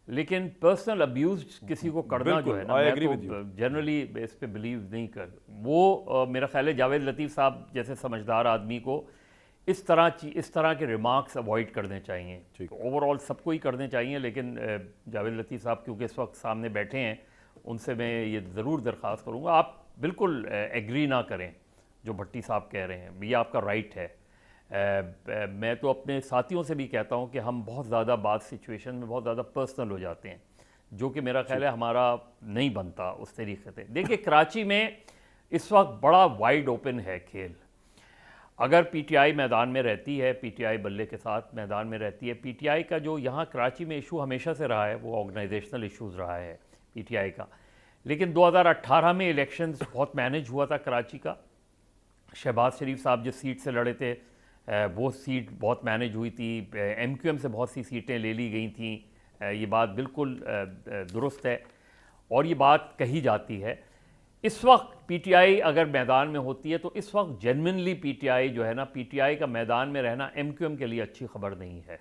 लेकिन पर्सनल अब्यूज़ किसी को करना जो है ना, मैं तो जनरली इस पे बिलीव नहीं कर, वो मेरा ख्याल है जावेद लतीफ़ साहब जैसे समझदार आदमी को इस तरह के रिमार्क्स अवॉइड करने चाहिए। ओवरऑल सबको ही करने चाहिए, लेकिन जावेद लतीफ़ साहब क्योंकि इस वक्त सामने बैठे हैं, उनसे मैं ये ज़रूर दरख्वास्त करूँगा आप बिल्कुल एग्री ना करें जो भट्टी साहब कह रहे हैं, ये आपका राइट है। मैं तो अपने साथियों से भी कहता हूँ कि हम बहुत ज़्यादा बात सिचुएशन में बहुत ज़्यादा पर्सनल हो जाते हैं, जो कि मेरा ख्याल है हमारा नहीं बनता उस तरीके से। देखिए, कराची में इस वक्त बड़ा वाइड ओपन है खेल। अगर PTI मैदान में रहती है, PTI बल्ले के साथ मैदान में रहती है, PTI का जो यहाँ कराची में इशू हमेशा से रहा है वो ऑर्गेनाइजेशनल इशूज़ रहा है PTI का, लेकिन 2018 में इलेक्शंस बहुत मैनेज हुआ था कराची का। शहबाज शरीफ साहब जिस सीट से लड़े थे वो सीट बहुत मैनेज हुई थी, MQM से बहुत सी सीटें ले ली गई थी, ये बात बिल्कुल दुरुस्त है और ये बात कही जाती है। इस वक्त PTI अगर मैदान में होती है तो इस वक्त जेन्युइनली PTI जो है ना, PTI का मैदान में रहना MQM के लिए अच्छी खबर नहीं है।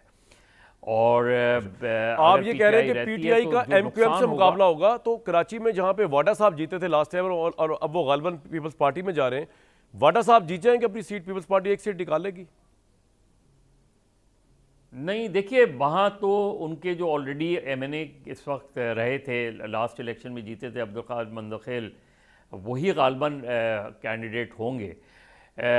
और आप ये कह रहे हैं कि PTI का MQM से मुकाबला होगा, तो कराची में जहाँ पे वाडा साहब जीते थे लास्ट टाइम और अब वो गालिबन पीपल्स पार्टी में जा रहे हैं, वाडा साहब जीत जाएंगे अपनी सीट, पीपल्स पार्टी एक सीट निकाल लेगी? नहीं, देखिए वहाँ तो उनके जो ऑलरेडी MNA इस वक्त रहे थे, लास्ट इलेक्शन में जीते थे अब्दुल कादिर मंदखेल, वही गालिबन कैंडिडेट होंगे।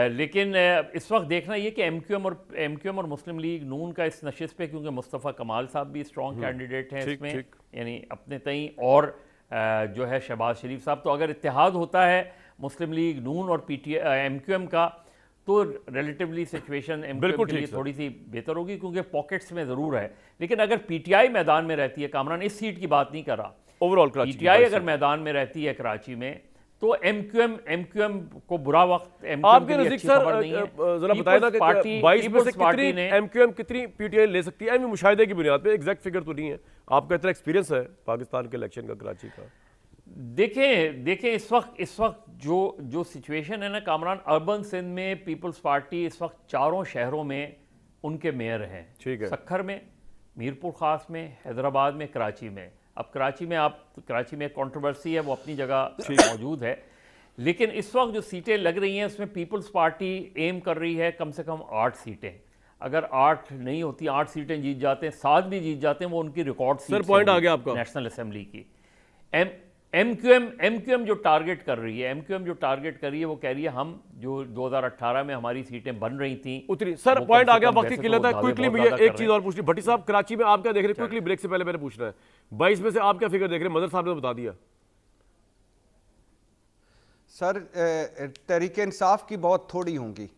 लेकिन इस वक्त देखना ये कि MQM और मुस्लिम लीग नून का इस नशिस्त पे, क्योंकि मुस्तफ़ा कमाल साहब भी स्ट्रॉन्ग कैंडिडेट हैं इसमें, यानी अपने तई, और जो है शहबाज शरीफ साहब, तो अगर इत्तेहाद होता है मुस्लिम लीग नून और MQM का, तो रिलेटिवली सिचुएशन MQM के लिए थोड़ी सी बेहतर होगी, क्योंकि पॉकेट्स में ज़रूर है। लेकिन अगर PTI मैदान में रहती है, कामरान इस सीट की बात नहीं कर रहा, ओवरऑल PTI अगर मैदान में रहती है कराची में, तो MQM को बुरा वक्त आपके नजदीक सर जरा बताएं ना कि 22 में से कितनी MQM कितनी PTI ले सकती है? मुशाहिदे की बुनियाद पे, एग्जैक्ट फिगर तो नहीं है, आपका इतना एक्सपीरियंस है पाकिस्तान के इलेक्शन का, कराची का। देखें इस वक्त जो सिचुएशन है ना कामरान, अर्बन सिंध में पीपल्स पार्टी इस वक्त 4 शहरों में उनके मेयर हैं, ठीक है, सक्खर में, मीरपुर खास में, हैदराबाद में, कराची में। अब कराची में कंट्रोवर्सी है, वो अपनी जगह मौजूद है, लेकिन इस वक्त जो सीटें लग रही हैं उसमें पीपल्स पार्टी एम कर रही है कम से कम 8 सीटें। अगर 8 नहीं होती, 8 सीटें जीत जाते हैं, 7 भी जीत जाते हैं, वो उनकी रिकॉर्ड सीट पॉइंट आ गया आपका नेशनल असेंबली की। MQM जो टारगेट कर रही है, वो कह रही है हम जो 2018 में हमारी सीटें बन रही थी उतनी। सर पॉइंट आ गया, वक्त की किल्लत है, क्विकली मुझे एक चीज और पूछनी, भट्टी साहब कराची में आप क्या देख रहे हैं? क्विकली, ब्रेक से पहले मैंने पूछना है, 22 में से आप क्या फिगर देख रहे हैं? मदर साहब ने बता दिया। सर तहरीक इंसाफ की बहुत थोड़ी होंगी,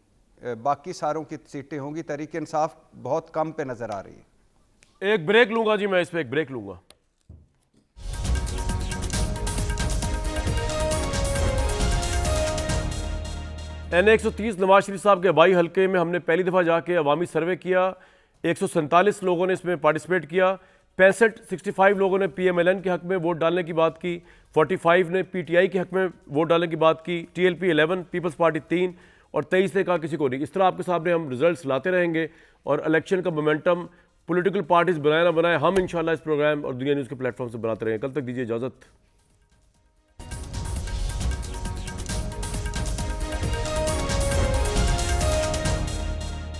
बाकी सारों की सीटें होंगी, तहरीक इंसाफ बहुत कम पे नजर आ रही है। एक ब्रेक लूंगा जी, मैं इस पर एक ब्रेक लूंगा। NA-130 नवाज शरीफ साहब के अबाई हल्के में हमने पहली दफ़ा जाके अवामी सर्वे किया, 147 लोगों ने इसमें पार्टिसिपेट किया, 65 लोगों ने PMLN के हक़ में वोट डालने की बात की, 45 ने PTI के हक़ में वोट डालने की बात की, TLP 11, पीपल्स पार्टी 3 और 23 ने कहा किसी को नहीं। इस तरह आपके सामने हम रिजल्ट्स लाते रहेंगे और इलेक्शन का मोमेंटम पॉलिटिकल पार्टीज बनाए ना बनाए, हम इंशाल्लाह इस प्रोग्राम और दुनिया न्यूज़ के प्लेटफॉर्म से बनाते रहेंगे। कल तक दीजिए इजाज़त।